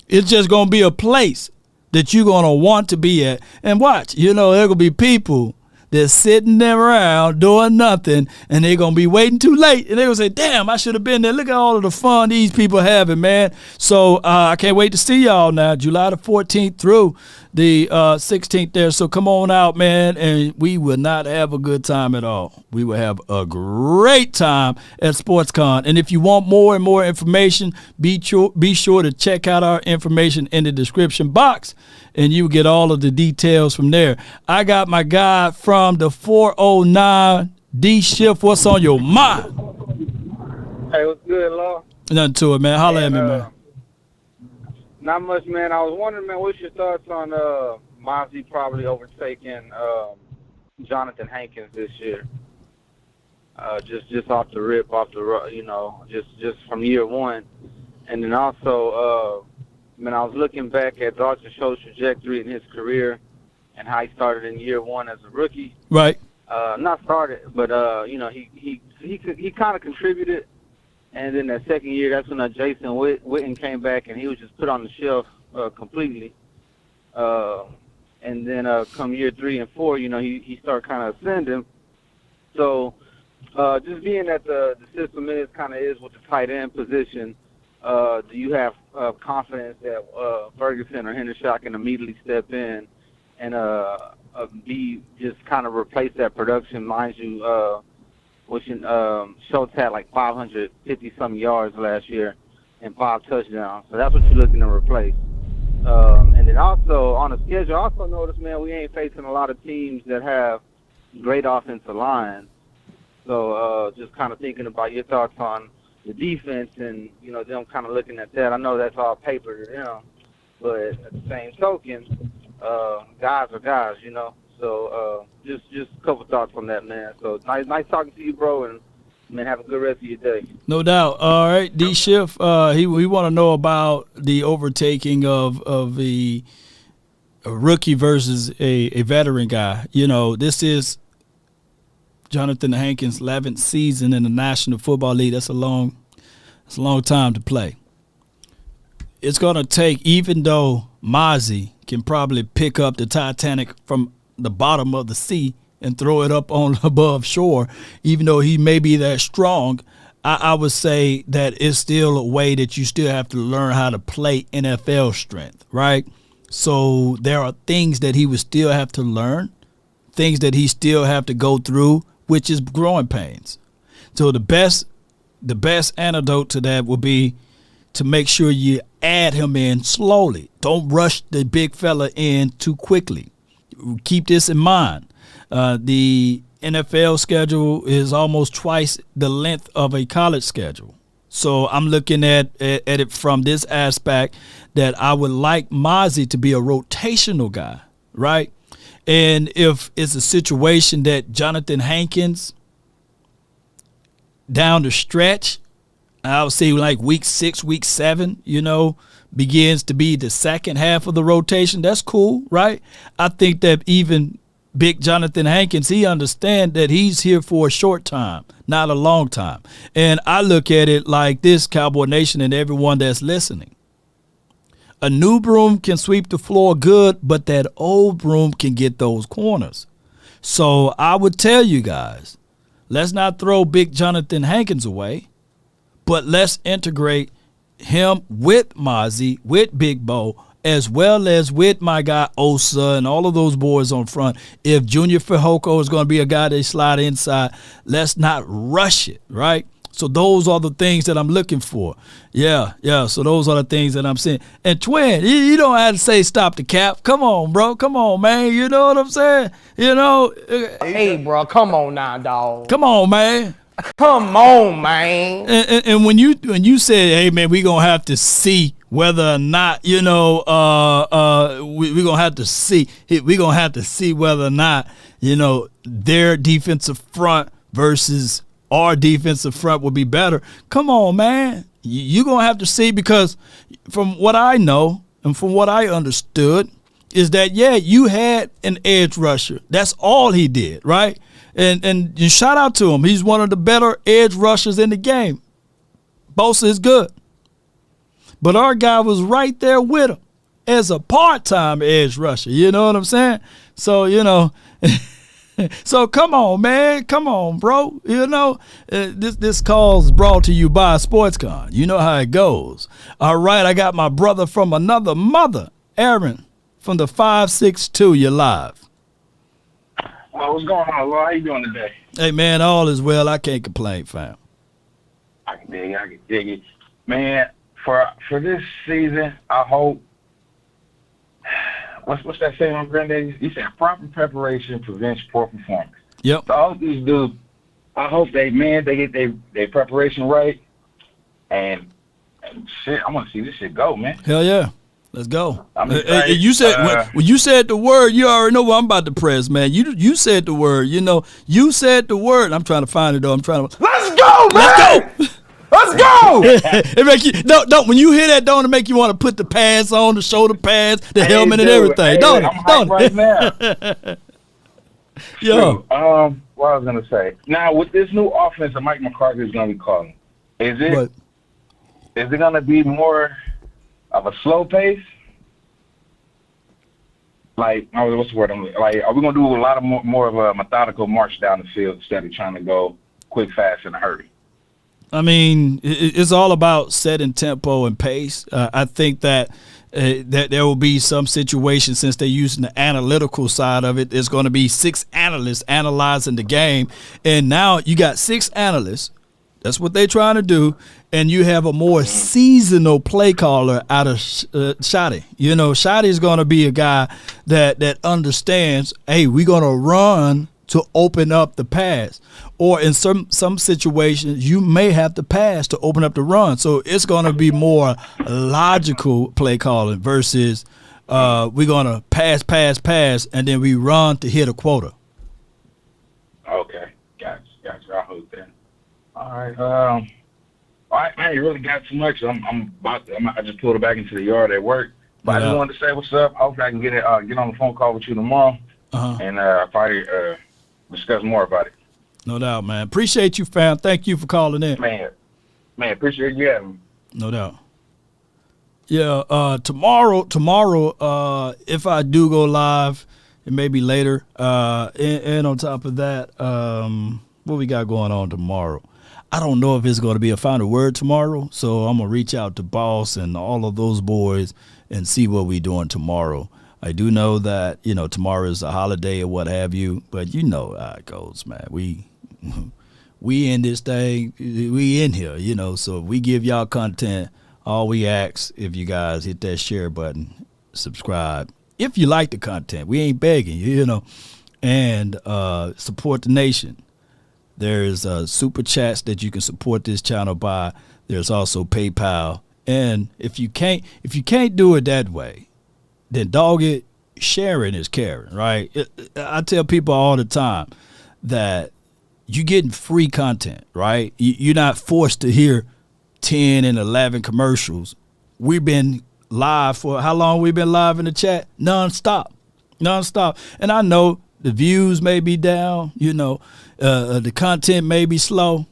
It's just going to be a place that you're going to want to be at. And watch, you know, there going to be people that's sitting there around doing nothing, and they're going to be waiting too late. And they're going to say, damn, I should have been there. Look at all of the fun these people having, man. So I can't wait to see y'all now, July the 14th through the 16th there. So come on out, man, and we will not have a good time at all. We will have a great time at SportsCon. And if you want more and more information, be sure to check out our information in the description box, and you get all of the details from there. I got my guy from the 409, D Shift. What's on your mind? Hey, what's good, Law? Nothing to it, man. Holla at me, man. Not much, man. I was wondering, man, what's your thoughts on Mozzie probably overtaking Jonathan Hankins this year? Just off the rip, just from year one. And then also, I was looking back at Dawson Schultz's trajectory in his career and how he started in year one as a rookie. Right. Not started, but he kind of contributed. And then that second year, that's when Jason Witten came back, and he was just put on the shelf completely. And then come year 3 and 4, he started kind of ascending. So just being that the system kind of is with the tight end position, do you have confidence that Ferguson or Hendershot can immediately step in and just kind of replace that production? Mind you, which Schultz had like 550-some yards last year and 5 touchdowns. So that's what you're looking to replace. And then also on the schedule, I also noticed, man, we ain't facing a lot of teams that have great offensive lines. So just kind of thinking about your thoughts on the defense and, them kind of looking at that. I know that's all paper to them, but at the same token, guys are guys, So just a couple thoughts on that, man. So nice talking to you, bro, and man, have a good rest of your day. No doubt. All right, D Shift. We want to know about the overtaking of a rookie versus a veteran guy. This is Jonathan Hankins' 11th season in the National Football League. That's a long time to play. It's going to take, even though Mozzie can probably pick up the Titanic from the bottom of the sea and throw it up on above shore, even though he may be that strong, I would say that it's still a way that you still have to learn how to play NFL strength, right? So there are things that he would still have to learn, things that he still have to go through, which is growing pains. So the best antidote to that would be to make sure you add him in slowly. Don't rush the big fella in too quickly. Keep this in mind. The NFL schedule is almost twice the length of a college schedule. So I'm looking at it from this aspect that I would like Mozzie to be a rotational guy, right? And if it's a situation that Jonathan Hankins down the stretch, I would say like week 6, week 7, begins to be the second half of the rotation. That's cool, right? I think that even big Jonathan Hankins, he understands that he's here for a short time, not a long time. And I look at it like this, Cowboy Nation and everyone that's listening. A new broom can sweep the floor good, but that old broom can get those corners. So I would tell you guys, let's not throw big Jonathan Hankins away, but let's integrate him with Mozzie, with Big Bo, as well as with my guy Osa and all of those boys on front. If Junior Fehoko is going to be a guy they slide inside, let's not rush it, right? So those are the things that I'm looking for. Yeah. So those are the things that I'm saying. And Twin, you don't have to say stop the cap. Come on, bro. Come on, man. You know what I'm saying? Hey, bro. Come on now, dog. Come on, man. Come on, man. And when you said, hey, man, we're going to have to see whether or not, we're going to have to see. We're going to have to see whether or not, their defensive front versus our defensive front would be better. Come on, man. You're going to have to see, because from what I know and from what I understood is that, you had an edge rusher. That's all he did, right? And shout out to him. He's one of the better edge rushers in the game. Bosa is good. But our guy was right there with him as a part-time edge rusher. You know what I'm saying? So, So come on, man. Come on, bro. You know, this call's brought to you by SportsCon. You know how it goes. All right, I got my brother from another mother, Aaron, from the 562. You're live. Well, what's going on, Lord? How you doing today? Hey, man, all is well. I can't complain, fam. I can dig it. Man, for this season, I hope, what's that saying on Granddaddy? You said proper preparation prevents poor performance. Yep. So I hope these dudes, they get their preparation right, and shit, I want to see this shit go, man. Hell yeah. Let's go. Hey, you said when you said the word, you already know what I'm about to press, man. You said the word, you know. You said the word. I'm trying to find it though. Let's go, man. Let's go. Let's go. It make you don't when you hear that, don't it make you want to put the pads on, the shoulder pads, the helmet and everything, don't it? I'm hyped right now. Yo. What I was gonna say. Now with this new offense that Mike McCarthy is gonna be calling, is it gonna be more of a slow pace? Like, what's the word? Like, are we gonna do a lot of more of a methodical march down the field instead of trying to go quick, fast, in a hurry? I mean, it's all about setting tempo and pace. I think that there will be some situations, since they're using the analytical side of it, there's going to be 6 analysts analyzing the game. And now you got 6 analysts. That's what they're trying to do. And you have a more seasonal play caller out of Shotty. You know, Shotty is going to be a guy that understands, hey, we're going to run to open up the pass. Or in some situations, you may have to pass to open up the run. So it's going to be more logical play calling versus we're going to pass, and then we run to hit a quota. Okay. Gotcha. I hope that. All right, man, you really got too much. I just pulled it back into the yard at work. But I just wanted to say what's up. Hopefully I can get on the phone call with you tomorrow. And probably discuss more about it. No doubt, man. Appreciate you, fam. Thank you for calling in. Man, appreciate you having me. No doubt. Yeah, tomorrow, if I do go live, it may be later. And on top of that, what we got going on tomorrow? I don't know if it's going to be a final word tomorrow, so I'm going to reach out to Boss and all of those boys and see what we're doing tomorrow. I do know that, you know, tomorrow is a holiday or what have you, but you know how it goes, man. We in this thing, we in here, you know, so if we give y'all content, all we ask, if you guys hit that share button, subscribe. If you like the content, we ain't begging you, you know, and support the nation. There's super chats that you can support this channel by. There's also PayPal. And if you can't do it that way, then dog it, sharing is caring, right? I tell people all the time that you're getting free content, right? You're not forced to hear 10 and 11 commercials. We've been live for how long? We've been live in the chat? Nonstop. And I know the views may be down, you know, the content may be slow,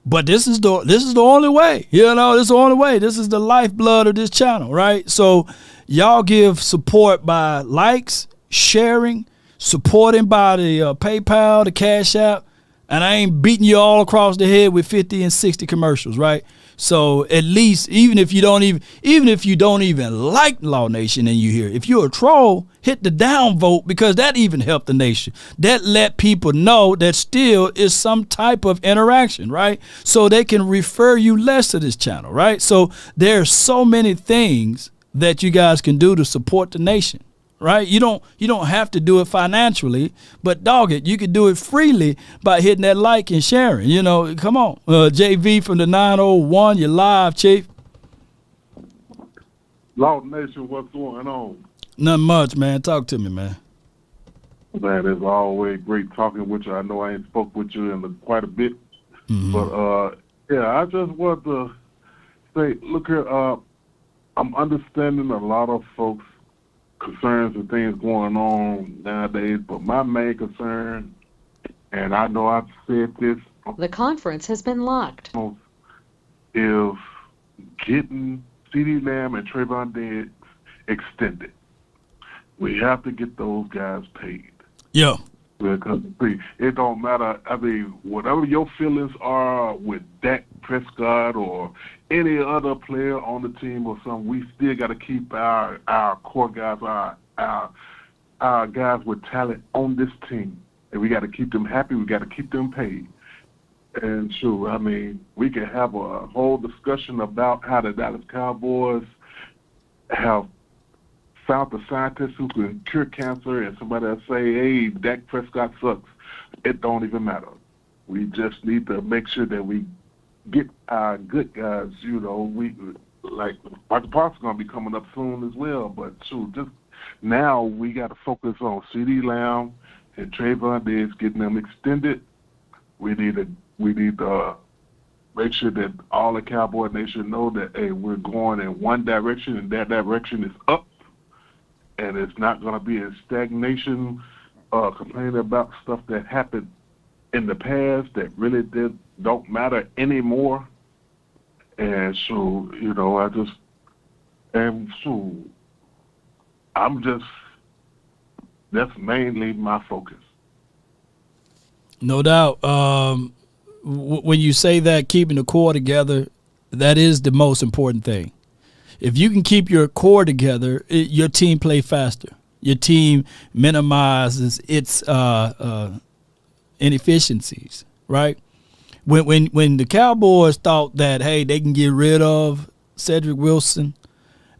but this is the only way, you know. This is the only way. This is the lifeblood of this channel, right? So y'all give support by likes, sharing, supporting by the PayPal, the Cash App, and I ain't beating you all across the head with 50 and 60 commercials, right? So at least, even if you don't even like Law Nation and you hear, if you're a troll, hit the down vote, because that even helped the nation. That let people know that still is some type of interaction, right? So they can refer you less to this channel, right? So there's so many things that you guys can do to support the nation, right? You don't have to do it financially, but dog it, you can do it freely by hitting that like and sharing. You know, come on. JV from the 901, you're live, Chief. Law Nation, what's going on? Nothing much, man. Talk to me, man. Man, it's always great talking with you. I know I ain't spoke with you in quite a bit. But, yeah, I just want to say, look here, I'm understanding a lot of folks' concerns and things going on nowadays, but my main concern, and I know I've said this, The conference has been locked. is getting CeeDee Lamb and Trayvon Diggs extended. We have to get those guys paid. Yeah. Because see, it don't matter. I mean, whatever your feelings are with Dak Prescott or any other player on the team or something, we still got to keep our core guys, our guys with talent on this team, and we got to keep them happy. We got to keep them paid. And sure, I mean, we can have a whole discussion about how the Dallas Cowboys have found the scientists who can cure cancer, and somebody will say, hey, Dak Prescott sucks. It don't even matter. We just need to make sure that we get our good guys, you know. We like Michael Parsons going to be coming up soon as well, but sure, just now we got to focus on CeeDee Lamb and Trayvon Diggs, getting them extended. We need to make sure that all the Cowboy Nation know that, hey, we're going in one direction, and that direction is up. And it's not going to be a stagnation, complaining about stuff that happened in the past that really don't matter anymore. And so, you know, that's mainly my focus. No doubt. When you say that, keeping the core together, that is the most important thing. If you can keep your core together, your team play faster. Your team minimizes its inefficiencies, right? When the Cowboys thought that, hey, they can get rid of Cedric Wilson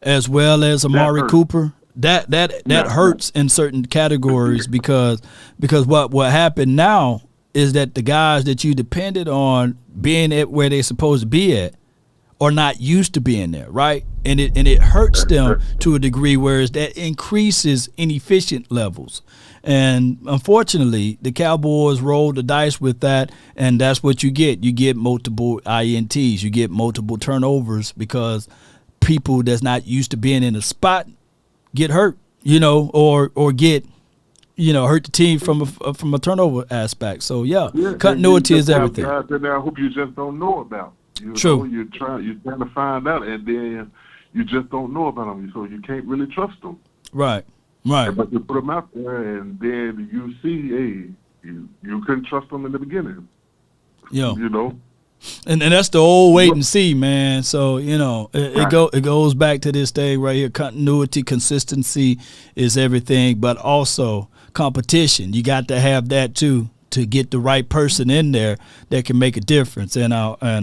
as well as Amari Cooper, that hurts in certain categories because what happened now is that the guys that you depended on being at where they're supposed to be at are not used to being there, right? And it hurts them to a degree, whereas that increases inefficient levels. And unfortunately, the Cowboys rolled the dice with that, and that's what you get. You get multiple INTs, you get multiple turnovers because people that's not used to being in a spot get hurt, you know, or get, you know, hurt the team from a turnover aspect. So yeah, continuity is everything. Guys in there I hope you just don't know about. True. Know, you're trying to find out, and then you just don't know about them, so you can't really trust them. Right. But you put them out there, and then you see, hey, you couldn't trust them in the beginning. Yeah. You know. And that's the old wait and see, man. So, you know, it goes back to this thing right here. Continuity, consistency is everything, but also competition. You got to have that too, to get the right person in there that can make a difference. And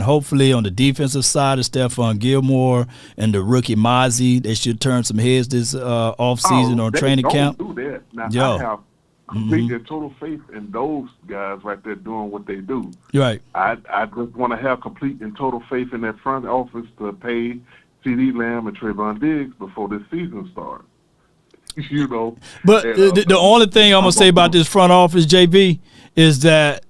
hopefully on the defensive side of Stephon Gilmore and the rookie Mozzie, they should turn some heads this offseason on training camp. Do that. Now, I have complete and total faith in those guys right there doing what they do. Right. I just want to have complete and total faith in that front office to pay CeeDee Lamb and Trayvon Diggs before this season starts. You know. But the only thing I'm gonna say about this front office, JB, is that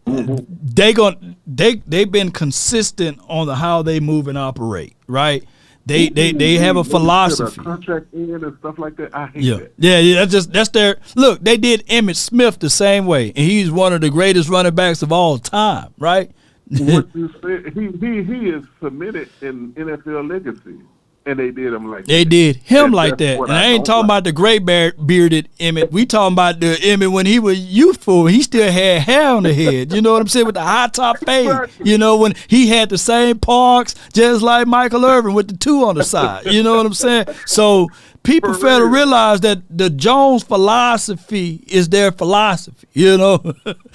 they've been consistent on how they move and operate, right? They have a philosophy. Contract in and stuff like that. I hate that. Yeah. That's their look. They did Emmitt Smith the same way, and he's one of the greatest running backs of all time, right? What you said, he is submitted in NFL legacy. And they did him like they that. did him like that. And I ain't talking about the gray bearded Emmitt. We talking about the Emmitt when he was youthful. He still had hair on the head. You know what I'm saying? With the high top fade. You know, when he had the same parks, just like Michael Irvin with the 2 on the side. You know what I'm saying? So people fail to realize that the Jones philosophy is their philosophy. You know,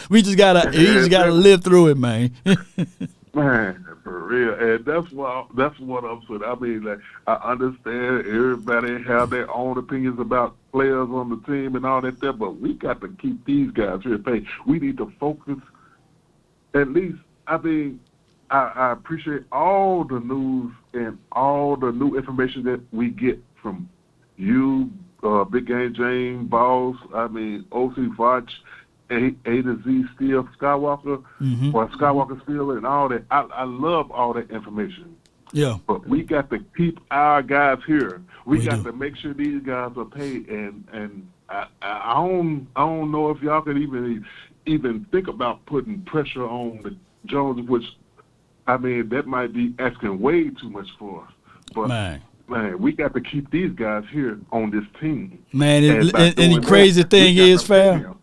we just gotta live through it, man. Man, for real, and that's what I'm saying. I mean, like, I understand everybody have their own opinions about players on the team and all that there, but we got to keep these guys here paid. We need to focus. At least, I mean, I appreciate all the news and all the new information that we get from you, Big Game James, Boss. I mean, OC Voch. A to Z Steel Skywalker, or Skywalker Steel, and all that. I love all that information. Yeah. But we got to keep our guys here. We got to make sure these guys are paid. And I don't know if y'all could even think about putting pressure on the Jones, which, I mean, that might be asking way too much for us. But man, we got to keep these guys here on this team. Man, and the crazy thing is, fam,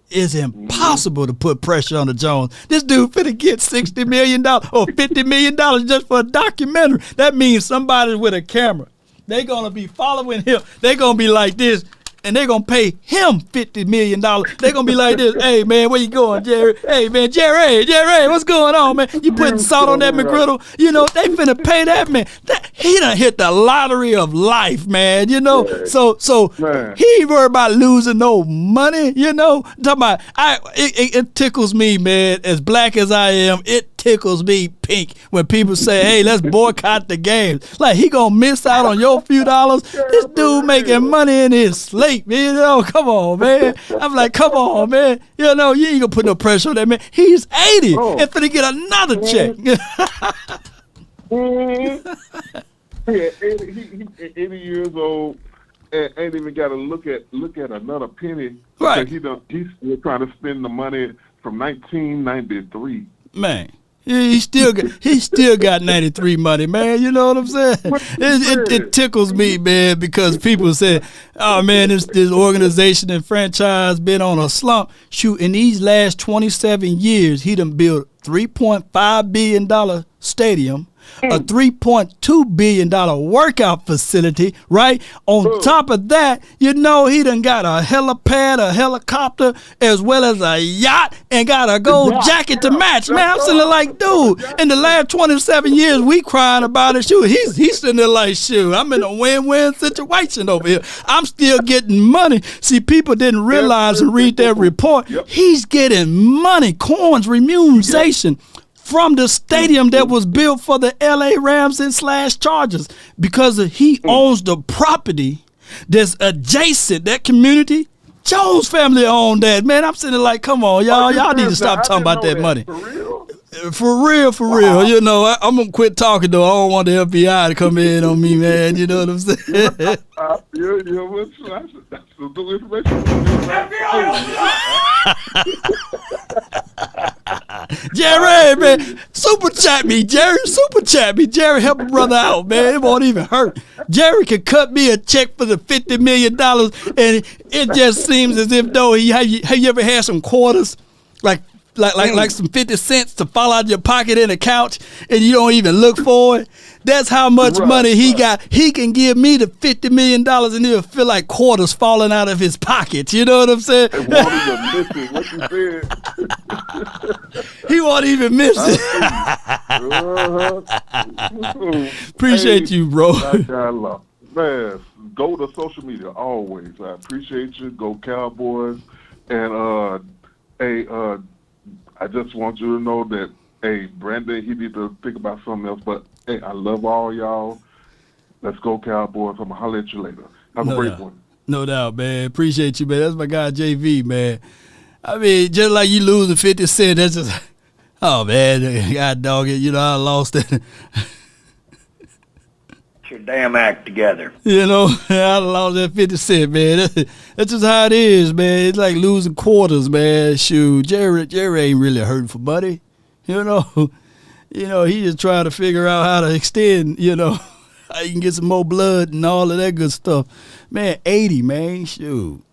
is impossible to put pressure on the Jones. This dude finna get $60 million or $50 million just for a documentary. That means somebody with a camera. They gonna be following him. They gonna be like this. And they're going to pay him $50 million. They're going to be like this. Hey, man, where you going, Jerry? Hey, man, Jerry, what's going on, man? You putting salt on that McGriddle? You know, they finna pay that man. He done hit the lottery of life, man, you know? So he ain't worried about losing no money, you know? I'm talking about, it tickles me, man. As black as I am, it tickles me pink when people say, hey, let's boycott the games. Like, he gonna miss out on your few dollars? This dude making money in his sleep, you know? Come on, man. I'm like, come on, man. You know, you ain't gonna put no pressure on that man. He's 80 and finna get another check. He's 80 years old and ain't even got to look at another penny. Right. He's still trying to spend the money from 1993. Man. He still got 93 money, man. You know what I'm saying? It tickles me, man, because people say, oh, man, this organization and franchise been on a slump. Shoot, in these last 27 years, he done built $3.5 billion stadium, a $3.2 billion workout facility, right? On top of that, you know, he done got a helipad, a helicopter, as well as a yacht, and got a gold jacket to match. Man, I'm sitting there like, dude, in the last 27 years, we crying about it. Shoot, he's sitting there like, shoot, I'm in a win-win situation over here. I'm still getting money. See, people didn't realize and read that report. He's getting money, coins, remuneration from the stadium that was built for the LA Rams and / Chargers, because he owns the property that's adjacent, that community. Jones family owned that, man. I'm sitting there like, come on, y'all need to stop talking about that money. For real. You know, I'm going to quit talking, though. I don't want the FBI to come in on me, man. You know what I'm saying? Jerry, man, super chat me, Jerry. Jerry, help a brother out, man. It won't even hurt. Jerry could cut me a check for the $50 million, and it just seems as if though have you ever had some quarters, like some 50 cents to fall out of your pocket in a couch, and you don't even look for it? That's how much money he got. He can give me the $50 million, and he'll feel like quarters falling out of his pockets. You know what I'm saying? He won't even miss it. Appreciate you, bro. Man, go to social media always. I appreciate you. Go Cowboys. And I just want you to know that, hey, Brandon, he need to think about something else. But, hey, I love all y'all. Let's go Cowboys. I'm going to holler at you later. Have a great one. No doubt, man. Appreciate you, man. That's my guy, JV, man. I mean, just like you losing 50 cents, that's just, oh, man, God dog it. You know, I lost it. Get your damn act together. You know, I lost that 50 cents, man. That's just how it is, man. It's like losing quarters, man. Shoot, Jerry ain't really hurting for money. You know, he just trying to figure out how to extend, you know, how you can get some more blood and all of that good stuff. Man, 80, man, shoot.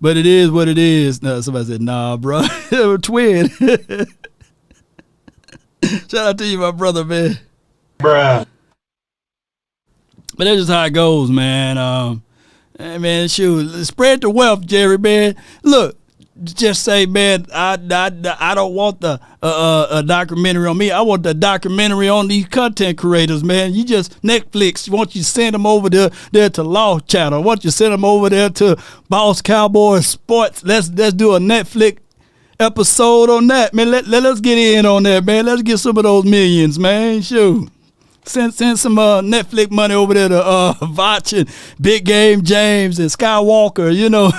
But it is what it is. No, somebody said, nah, bro. We're twin. Shout out to you, my brother, man. Bruh. But that's just how it goes, man. Man, shoot, spread the wealth, Jerry, man. Look, just say, man, I don't want the a documentary on me. I want the documentary on these content creators, man. You just Netflix. Won't you send them over there to Law Channel? Won't you send them over there to Boss Cowboys Sports? Let's do a Netflix episode on that, man. Let us get in on that, man. Let's get some of those millions, man. Shoot. Send some Netflix money over there to Vach and Big Game James and Skywalker, you know.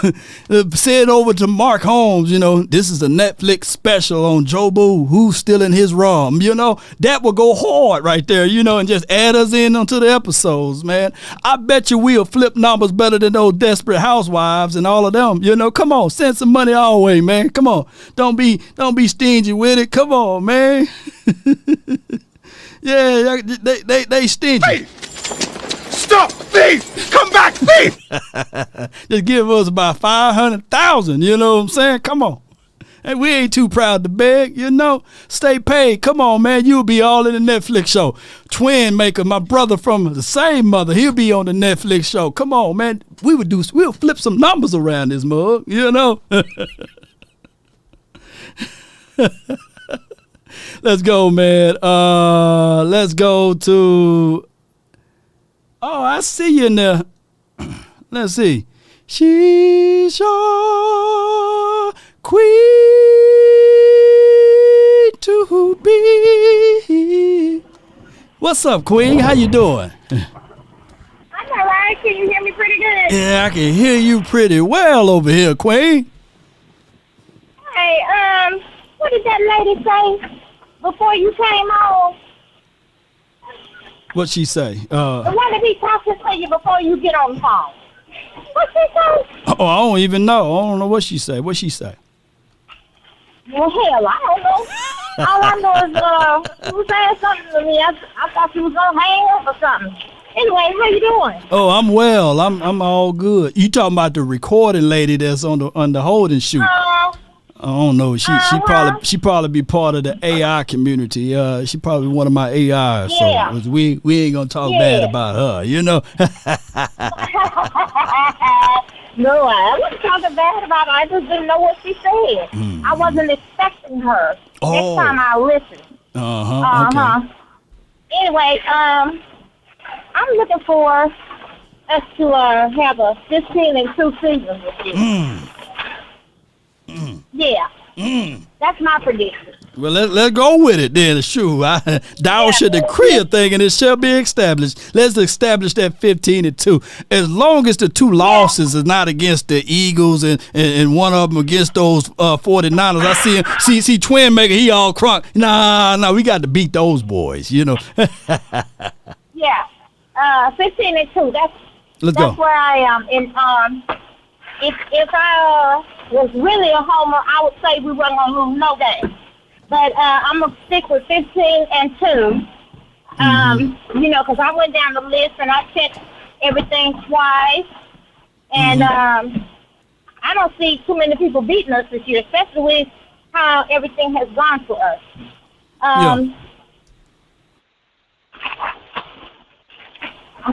Send over to Mark Holmes, you know. This is a Netflix special on Jobu, who's still in his ROM, you know. That will go hard right there, you know, and just add us in onto the episodes, man. I bet you we'll flip numbers better than those Desperate Housewives and all of them, you know. Come on, send some money our way, man. Come on. Don't be stingy with it. Come on, man. Yeah, they stingy. Hey, stop! thief! Come back, thief! Just give us about 500,000. You know what I'm saying? Come on. And we ain't too proud to beg, you know. Stay paid. Come on, man. You'll be all in the Netflix show. Twin maker, my brother from the same mother, he'll be on the Netflix show. Come on, man. We'll flip some numbers around this mug, you know. Let's go, man. Let's go to. Oh, I see you in there. Let's see. She's your queen to be. What's up, Queen? How you doing? I'm all right. Can you hear me pretty good? Yeah, I can hear you pretty well over here, Queen. Hey, what did that lady say before you came on? What'd she say? The one that be talking to you before you get on the phone. What she say? Oh, I don't even know. I don't know what she say. What she say? Well, hell, I don't know. All I know is she was saying something to me. I thought she was gonna hang up or something. Anyway, how you doing? Oh, I'm well. I'm all good. You talking about the recording lady that's on the hold and shoot? I don't know. She probably be part of the AI community. She probably one of my AIs. Yeah. So we ain't gonna talk bad about her, you know. No, I wasn't talking bad about her. I just didn't know what she said. I wasn't expecting her. Next time I'll listen. Okay. Anyway, I'm looking for us to have a 15-2 season with you. Yeah. That's my prediction. Well, let's go with it then. Shoot, thou should decree a thing and it shall be established. Let's establish that 15-2. As long as the two losses is not against the Eagles and one of them against those 49ers. I see Twin maker, he all crunk. Nah, we got to beat those boys, you know. Yeah. 15-2. That's where I am. And if I was really a homer, I would say we weren't gonna lose no game. But I'm gonna stick with 15-2. You know, because I went down the list and I checked everything twice, and I don't see too many people beating us this year, especially with how everything has gone for us. I'm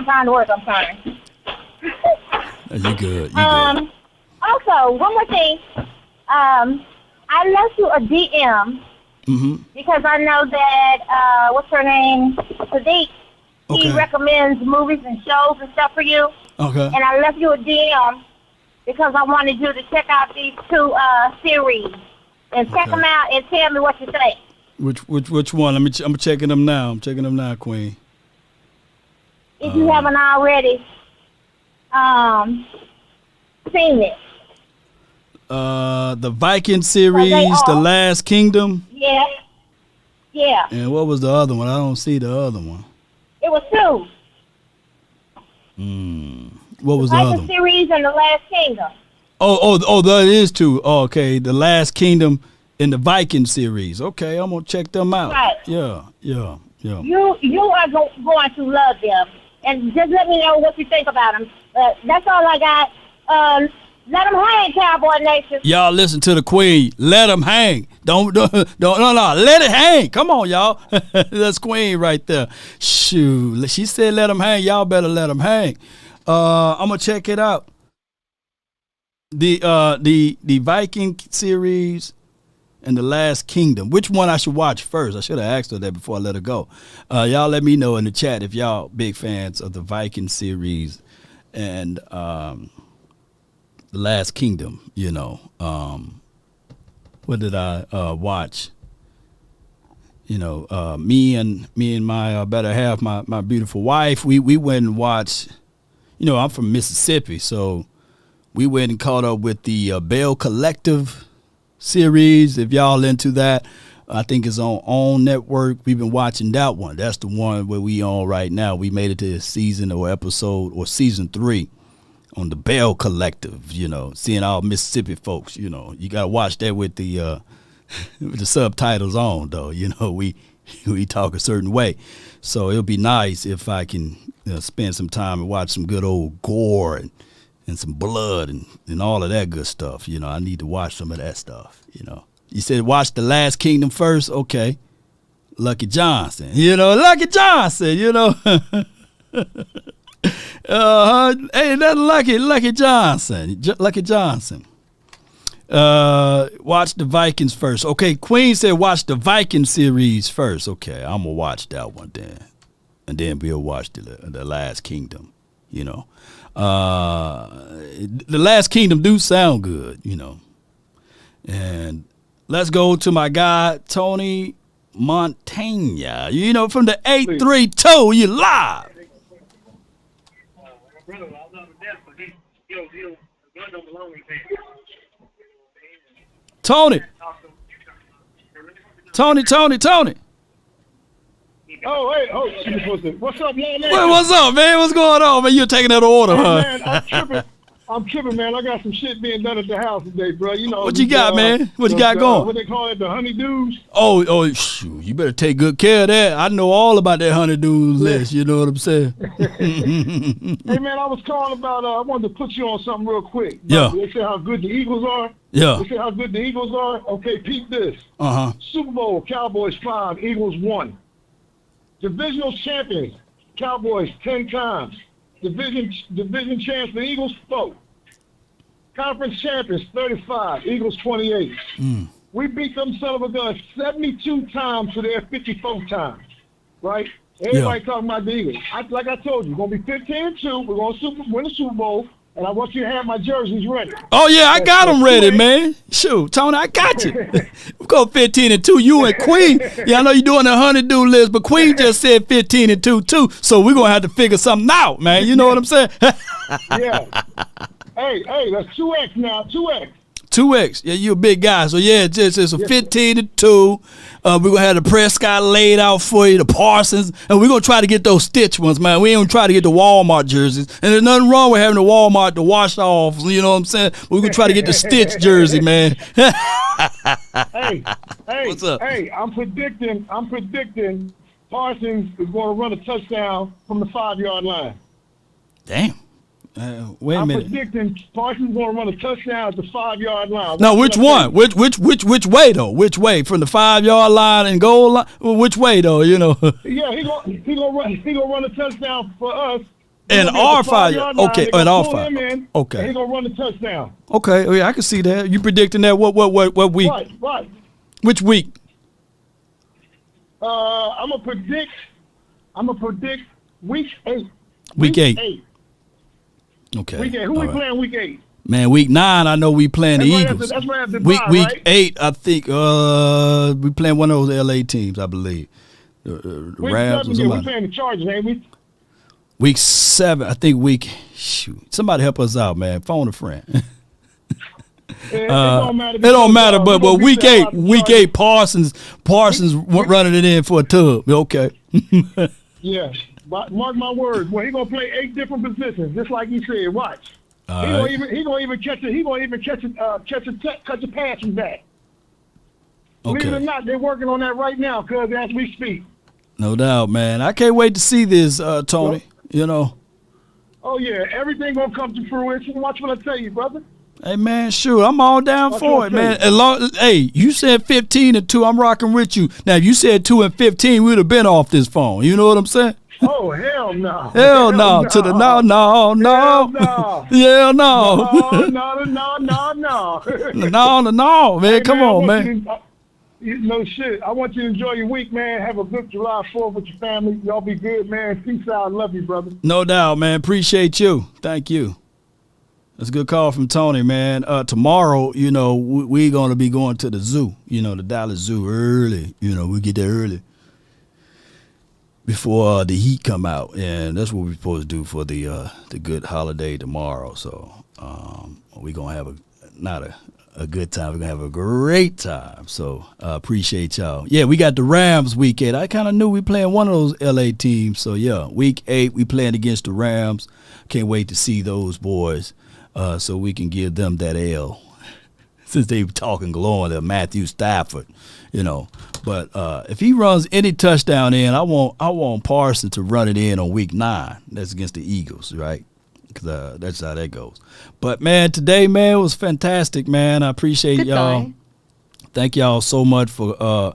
trying to work. I'm sorry. You good. Also, one more thing. I left you a DM because I know that what's her name, Sadiq. He recommends movies and shows and stuff for you. Okay. And I left you a DM because I wanted you to check out these two series and check them out and tell me what you think. Which one? I'm checking them now. I'm checking them now, Queen. If you haven't already seen it. The Viking series, The Last Kingdom. Yeah. And what was the other one? I don't see the other one. It was two. What was the other one? Viking series and The Last Kingdom. Oh, that is two. Oh, okay, The Last Kingdom and the Viking series. Okay, I'm gonna check them out. Right. Yeah. You are going to love them, and just let me know what you think about them. That's all I got. Let them hang, Cowboy Nation. Y'all listen to the Queen. Let them hang. Don't. Let it hang. Come on, y'all. That's Queen right there. Shoot, she said let them hang. Y'all better let them hang. I'm gonna check it out. The Viking series and The Last Kingdom. Which one I should watch first? I should have asked her that before I let her go. Y'all let me know in the chat if y'all big fans of the Viking series and The Last Kingdom, you know. What did I watch? You know, me and my better half, my beautiful wife, we went and watched, you know, I'm from Mississippi, so we went and caught up with the Bell Collective series. If y'all into that, I think it's on OWN Network. We've been watching that one. That's the one where we on right now. We made it to season 3 on the Bell Collective, you know, seeing all Mississippi folks, you know. You got to watch that with the with the subtitles on, though. You know, we he talk a certain way. So it'll be nice if I can spend some time and watch some good old gore and some blood and all of that good stuff. I need to watch some of that stuff. You said watch The Last Kingdom first. Okay. Lucky Johnson. Lucky Johnson, Hey, that's Lucky Johnson. Lucky Johnson. Watch the Vikings first. Okay, Queen said watch the Viking series first. Okay, I'm gonna watch that one then, and then we'll watch the Last Kingdom. The Last Kingdom do sound good. And let's go to my guy Tony Montana. From the 832. You live. Tony. Oh, hey, what's up, man? What's up, man? What's going on, man? You're taking that order, huh? Man, I'm tripping, man. I got some shit being done at the house today, bro. What you got, man? What you got going? What they call it, the honeydews? Oh, shoot. You better take good care of that. I know all about that honeydew list. You know what I'm saying? Hey, man, I was calling about, I wanted to put you on something real quick. Yeah. They say how good the Eagles are. Yeah. They say how good the Eagles are. Okay, peep this. Uh-huh. Super Bowl, Cowboys 5, Eagles 1. Divisional champions, Cowboys 10 times. Division champs, the Eagles 4. Conference champions 35, Eagles 28. We beat them son of a gun 72 times to their 54 times, right? Everybody talking about the Eagles. Like I told you, we're going to be 15-2. We're going to win the Super Bowl, and I want you to have my jerseys ready. Oh, yeah, I got them ready, man. Shoot, Tony, I got you. We go 15-2. You and Queen. Yeah, I know you're doing the honeydew list, but Queen just said 15-2 too. So we're gonna have to figure something out, man. You know what I'm saying? Yeah. Hey, that's 2X now. 2X. 2X. Yeah, you a big guy. So yeah, it's a 15-2. We're gonna have the Prescott laid out for you, the Parsons, and we're gonna try to get those Stitch ones, man. We ain't gonna try to get the Walmart jerseys. And there's nothing wrong with having the Walmart to wash off, you know what I'm saying? We're gonna try to get the Stitch jersey, man. Hey, what's up? Hey, I'm predicting Parsons is gonna run a touchdown from the 5-yard line. Damn. Wait a minute. I'm predicting Parsons going to run a touchdown at the 5-yard line. Now, which one? Which way though? Which way? From the 5-yard line and goal line? Which way though? Yeah, he gonna run a touchdown for us. And our 5-yard. Okay, and our 5. Okay. He gonna run a touchdown. Okay. Oh yeah, I can see that. You predicting that? What week? Right. Which week? I'm gonna predict week 8. Week 8. Okay. Week 8. Who we playing week 8? Man, week 9, I know we playing the Eagles. That's right after week right? 8, I think we playing one of those LA teams, I believe. The Rams or somebody. We playing the Chargers, ain't we? Week 7, I think somebody help us out, man. Phone a friend. It don't matter, but week 8, Parsons running it in for a tub. Okay. Yeah. Mark my words. Well, he's gonna play 8 different positions, just like he said. Watch. He gonna even catch a pass from back. Believe it or not, they're working on that right now, cuz as we speak. No doubt, man. I can't wait to see this, Tony. Oh yeah, everything gonna come to fruition. Watch what I tell you, brother. Hey man, sure, I'm all down for it, man. Hey, you said 15-2. I'm rocking with you. Now, if you said 2 and 15, we'd have been off this phone. You know what I'm saying? Oh hell no! Hell no! To the no! Hell no! Yeah, no! No, man! Come on, man! No shit. I want you to enjoy your week, man. Have a good July 4th with your family. Y'all be good, man. Peace out. Love you, brother. No doubt, man. Appreciate you. Thank you. That's a good call from Tony, man. Tomorrow, we're going to be going to the zoo, the Dallas Zoo early. We get there early before the heat come out, and that's what we're supposed to do for the good holiday tomorrow. So we're going to have not a good time. We're going to have a great time. So appreciate y'all. Yeah, we got the Rams weekend. I kind of knew we playing one of those LA teams. So, yeah, week 8, we playing against the Rams. Can't wait to see those boys so we can give them that L. since they talking glowing to Matthew Stafford, you know. But if he runs any touchdown in, I want Parsons to run it in on week 9. That's against the Eagles, right? Because that's how that goes. But, man, today, man, it was fantastic, man. I appreciate y'all. Thank y'all so much for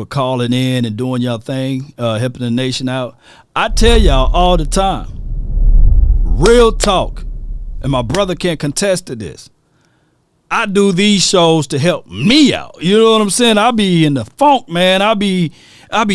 calling in and doing y'all thing, helping the nation out. I tell y'all all the time, real talk, and my brother can contest to this. I do these shows to help me out. You know what I'm saying? I be in the funk, man. I be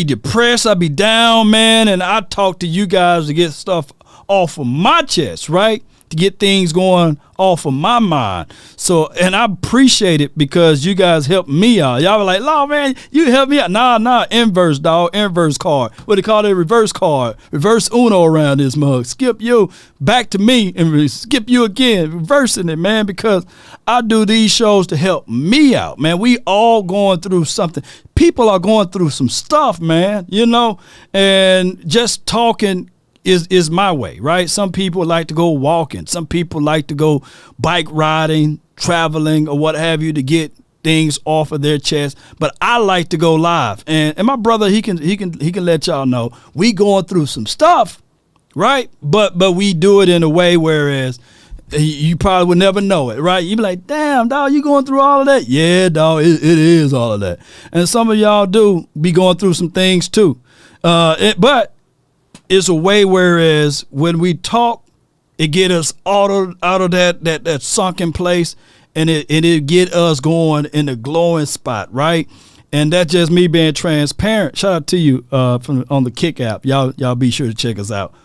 depressed. I be down, man. And I talk to you guys to get stuff off of my chest, right? To get things going off of my mind. So, and I appreciate it because you guys help me out. Y'all were like, "Law, man, you help me out." Nah, inverse, dog. Inverse card. What they call it? Reverse card. Reverse Uno around this mug. Skip you back to me and skip you again. Reversing it, man, because I do these shows to help me out, man. We all going through something. People are going through some stuff, man, you know, and just talking is my way, right? Some people like to go walking. Some people like to go bike riding, traveling, or what have you to get things off of their chest. But I like to go live. And my brother, he can let y'all know we going through some stuff, right? But we do it in a way whereas you probably would never know it, right? You be like, "Damn, dog, you going through all of that?" Yeah, dog, it is all of that. And some of y'all do be going through some things too. But it's a way whereas when we talk, it get us out of that sunken place, and it get us going in the glowing spot, right? And that's just me being transparent. Shout out to you on the Kick app. Y'all be sure to check us out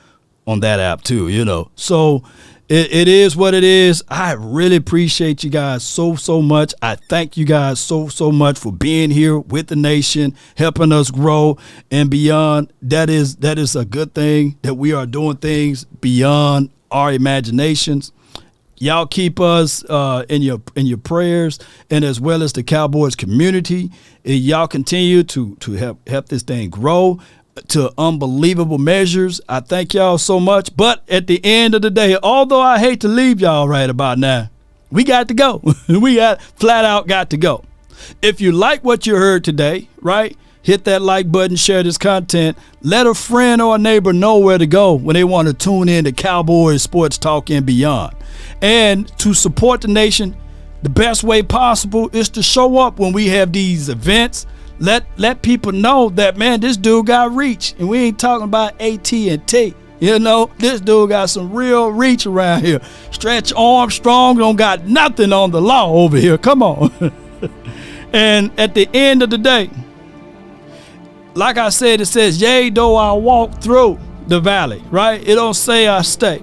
on that app too, you know. So it is what it is. I really appreciate you guys so much. I thank you guys so much for being here with the nation, helping us grow and beyond. That is a good thing that we are doing things beyond our imaginations. Y'all keep us in your prayers, and as well as the Cowboys community. And y'all continue to help this thing grow to unbelievable measures. I thank y'all so much. But at the end of the day, although I hate to leave y'all right about now, we got to go. We got flat out got to go. If you like what you heard today, right, hit that like button, share this content. Let a friend or a neighbor know where to go when they want to tune in to Cowboys Sports Talk and beyond. And to support the nation, the best way possible is to show up when we have these events. Let people know that, man, this dude got reach, and we ain't talking about AT&T. You know, this dude got some real reach around here. Stretch Armstrong don't got nothing on the law over here. Come on. And at the end of the day, like I said, it says, "Yea, though I walk through the valley," right? It don't say I stay.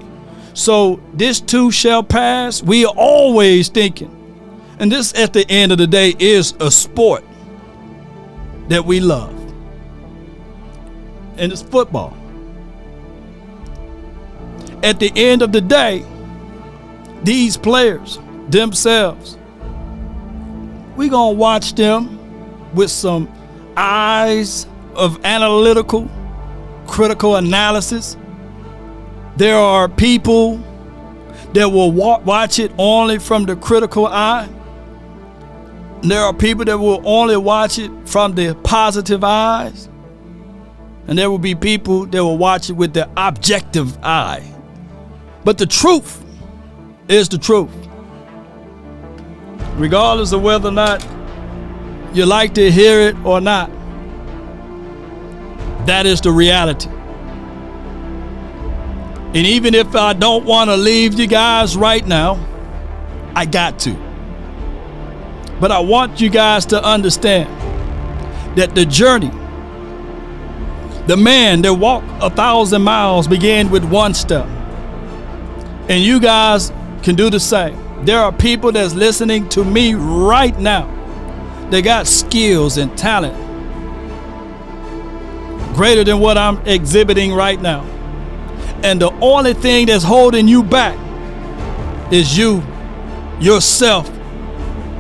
So this too shall pass. We are always thinking. And this, at the end of the day, is a sport that we love, and it's football. At the end of the day, these players themselves, we gonna watch them with some eyes of analytical, critical analysis. There are people that will watch it only from the critical eye. There are people that will only watch it from the positive eyes. And there will be people that will watch it with the objective eye. But the truth is the truth. Regardless of whether or not you like to hear it or not, that is the reality. And even if I don't want to leave you guys right now, I got to. But I want you guys to understand that the journey, the man that walked 1,000 miles began with one step. And you guys can do the same. There are people that's listening to me right now. They got skills and talent greater than what I'm exhibiting right now. And the only thing that's holding you back is you, yourself,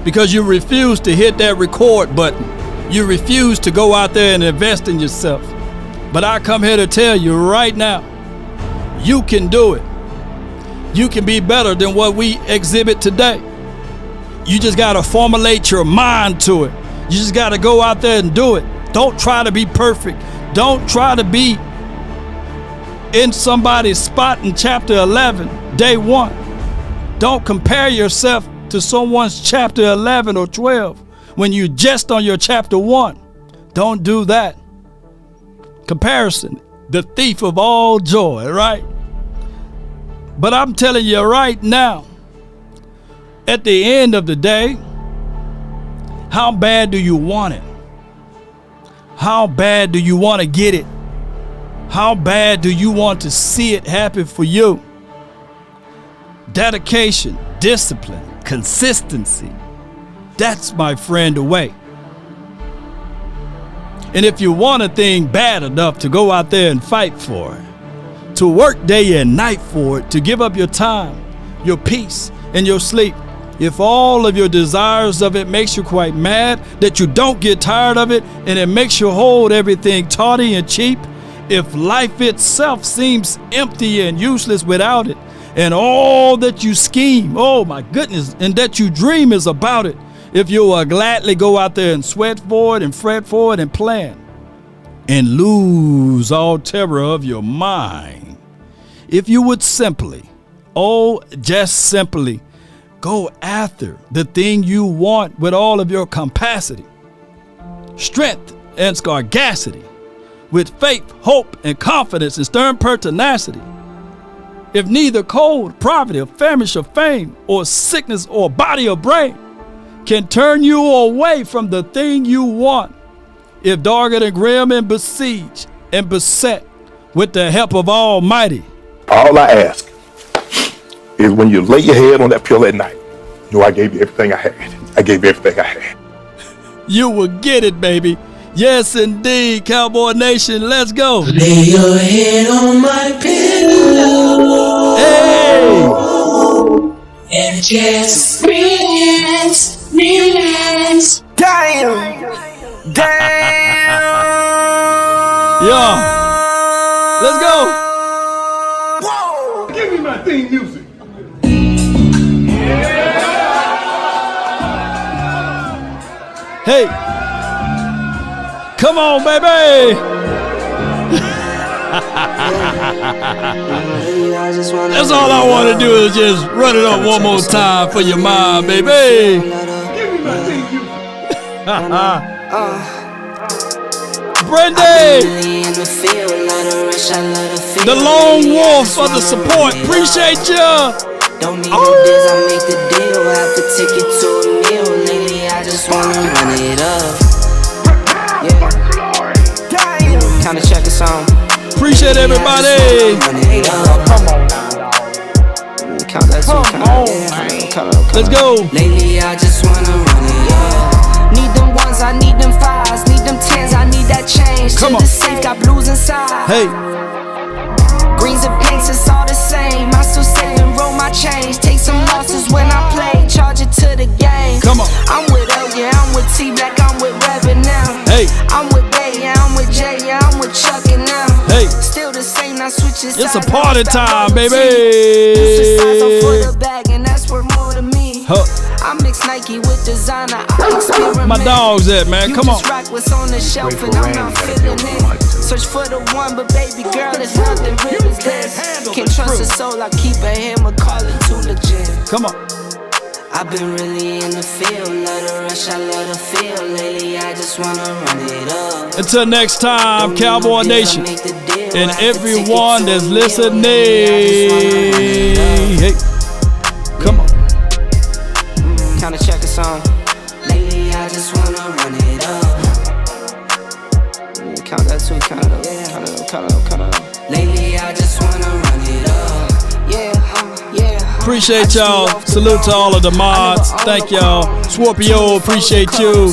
because you refuse to hit that record button. You refuse to go out there and invest in yourself. But I come here to tell you right now, you can do it. You can be better than what we exhibit today. You just got to formulate your mind to it. You just got to go out there and do it. Don't try to be perfect. Don't try to be in somebody's spot in chapter 11, day 1. Don't compare yourself to someone's chapter 11 or 12 when you just on your chapter 1. Don't do that. Comparison, the thief of all joy, right? But I'm telling you right now, at the end of the day, how bad do you want it? How bad do you want to get it? How bad do you want to see it happen for you? Dedication, discipline, consistency. That's, my friend, the way. And if you want a thing bad enough to go out there and fight for it, to work day and night for it, to give up your time, your peace, and your sleep, if all of your desires of it makes you quite mad, that you don't get tired of it, and it makes you hold everything tawdry and cheap, if life itself seems empty and useless without it, and all that you scheme, oh my goodness, and that you dream is about it, if you will gladly go out there and sweat for it and fret for it and plan, and lose all terror of your mind, if you would simply, just simply, go after the thing you want with all of your capacity, strength, and sagacity, with faith, hope, and confidence, and stern pertinacity. If neither cold, poverty, or famish, or fame, or sickness, or body, or brain can turn you away from the thing you want, if dogged and grim and besieged and beset with the help of Almighty. All I ask is when you lay your head on that pillow at night, I gave you everything I had. I gave you everything I had. You will get it, baby. Yes, indeed, Cowboy Nation. Let's go. Lay your head on my pillow. Hey! And just relax, relax. Damn. Yeah. Let's go. Whoa! Give me my theme music. Hey, come on, baby. That's all I want to do is just run it up one more time for your mind, baby. Brandy, the lone wolf for the support. Appreciate ya. Don't need no deals, I make the deal. Have to take it to a meal. Lately, I just wanna run it up. Yeah. Kinda check a song. Appreciate everybody. Come on now, dog. Count that too. Let's go. Lately, I just wanna run it up. Need them ones, I need them fives. Need them tens, I need that change. Come on. The safe got blues inside. Hey. Greens and pinks, it's all the same. I still save and roll my change. Take some losses when I play, charge it to the game. Come on. I'm with L, yeah, I'm with T Black, I'm with Reverend now. Hey. I'm with Bay, yeah, I'm with Jay, yeah, I'm with Chuck and now. Hey. Still the same, not switching sides. It's a party time, baby. You switch sides up for the bag, and that's worth more to me. Huh. I mix Nike with designer, I experiment. My dog's at, man, come on. You just rock what's on the shelf, and I'm not feeling it. Search for the one, but baby girl, it's nothing real as this. Can't trust a soul, I keep a hammer, call it too legit. Come on. I've been really in the field, love the rush, I love the feel. Lately, I just wanna run it up. Until next time, Cowboy Nation, and everyone that's listening. Hey, come on. Kinda check a song. Lately, I just wanna run it up. Count that too, count it up, count it up. Lately, I just wanna run it up. Yeah. Appreciate y'all. Salute to all of the mods. Thank y'all. Scorpio, appreciate you.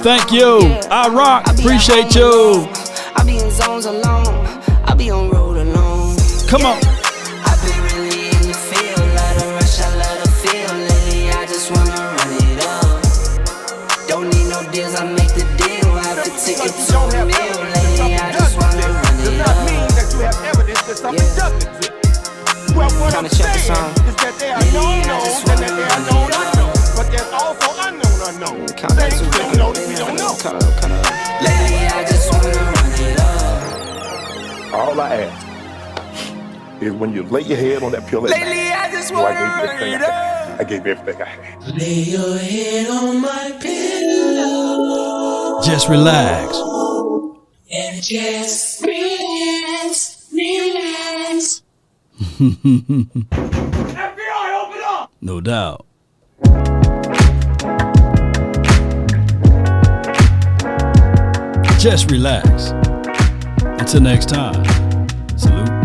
Thank you. I rock. Appreciate you. I be in zones alone. I be on road alone. Come on. I've been really in the field. Love the rush, I love the feel. Lately, I just wanna run it up. Don't need no deals, I make the deal. I have to take it to a meal. Lately, I just wanna run it up. Well, what I'm Kinda check the saying song. is that they are known, and that they are known unknown, but there's know. Things we don't know. Lately, I just wanna run it up. All I ask is when you lay your head on that pillow at Lately, night, I just you know, wanna run it up. I gave everything I had. Lay your head on my pillow. Just relax. And just relax. FBI, open up! No doubt. Just relax. Until next time. Salute.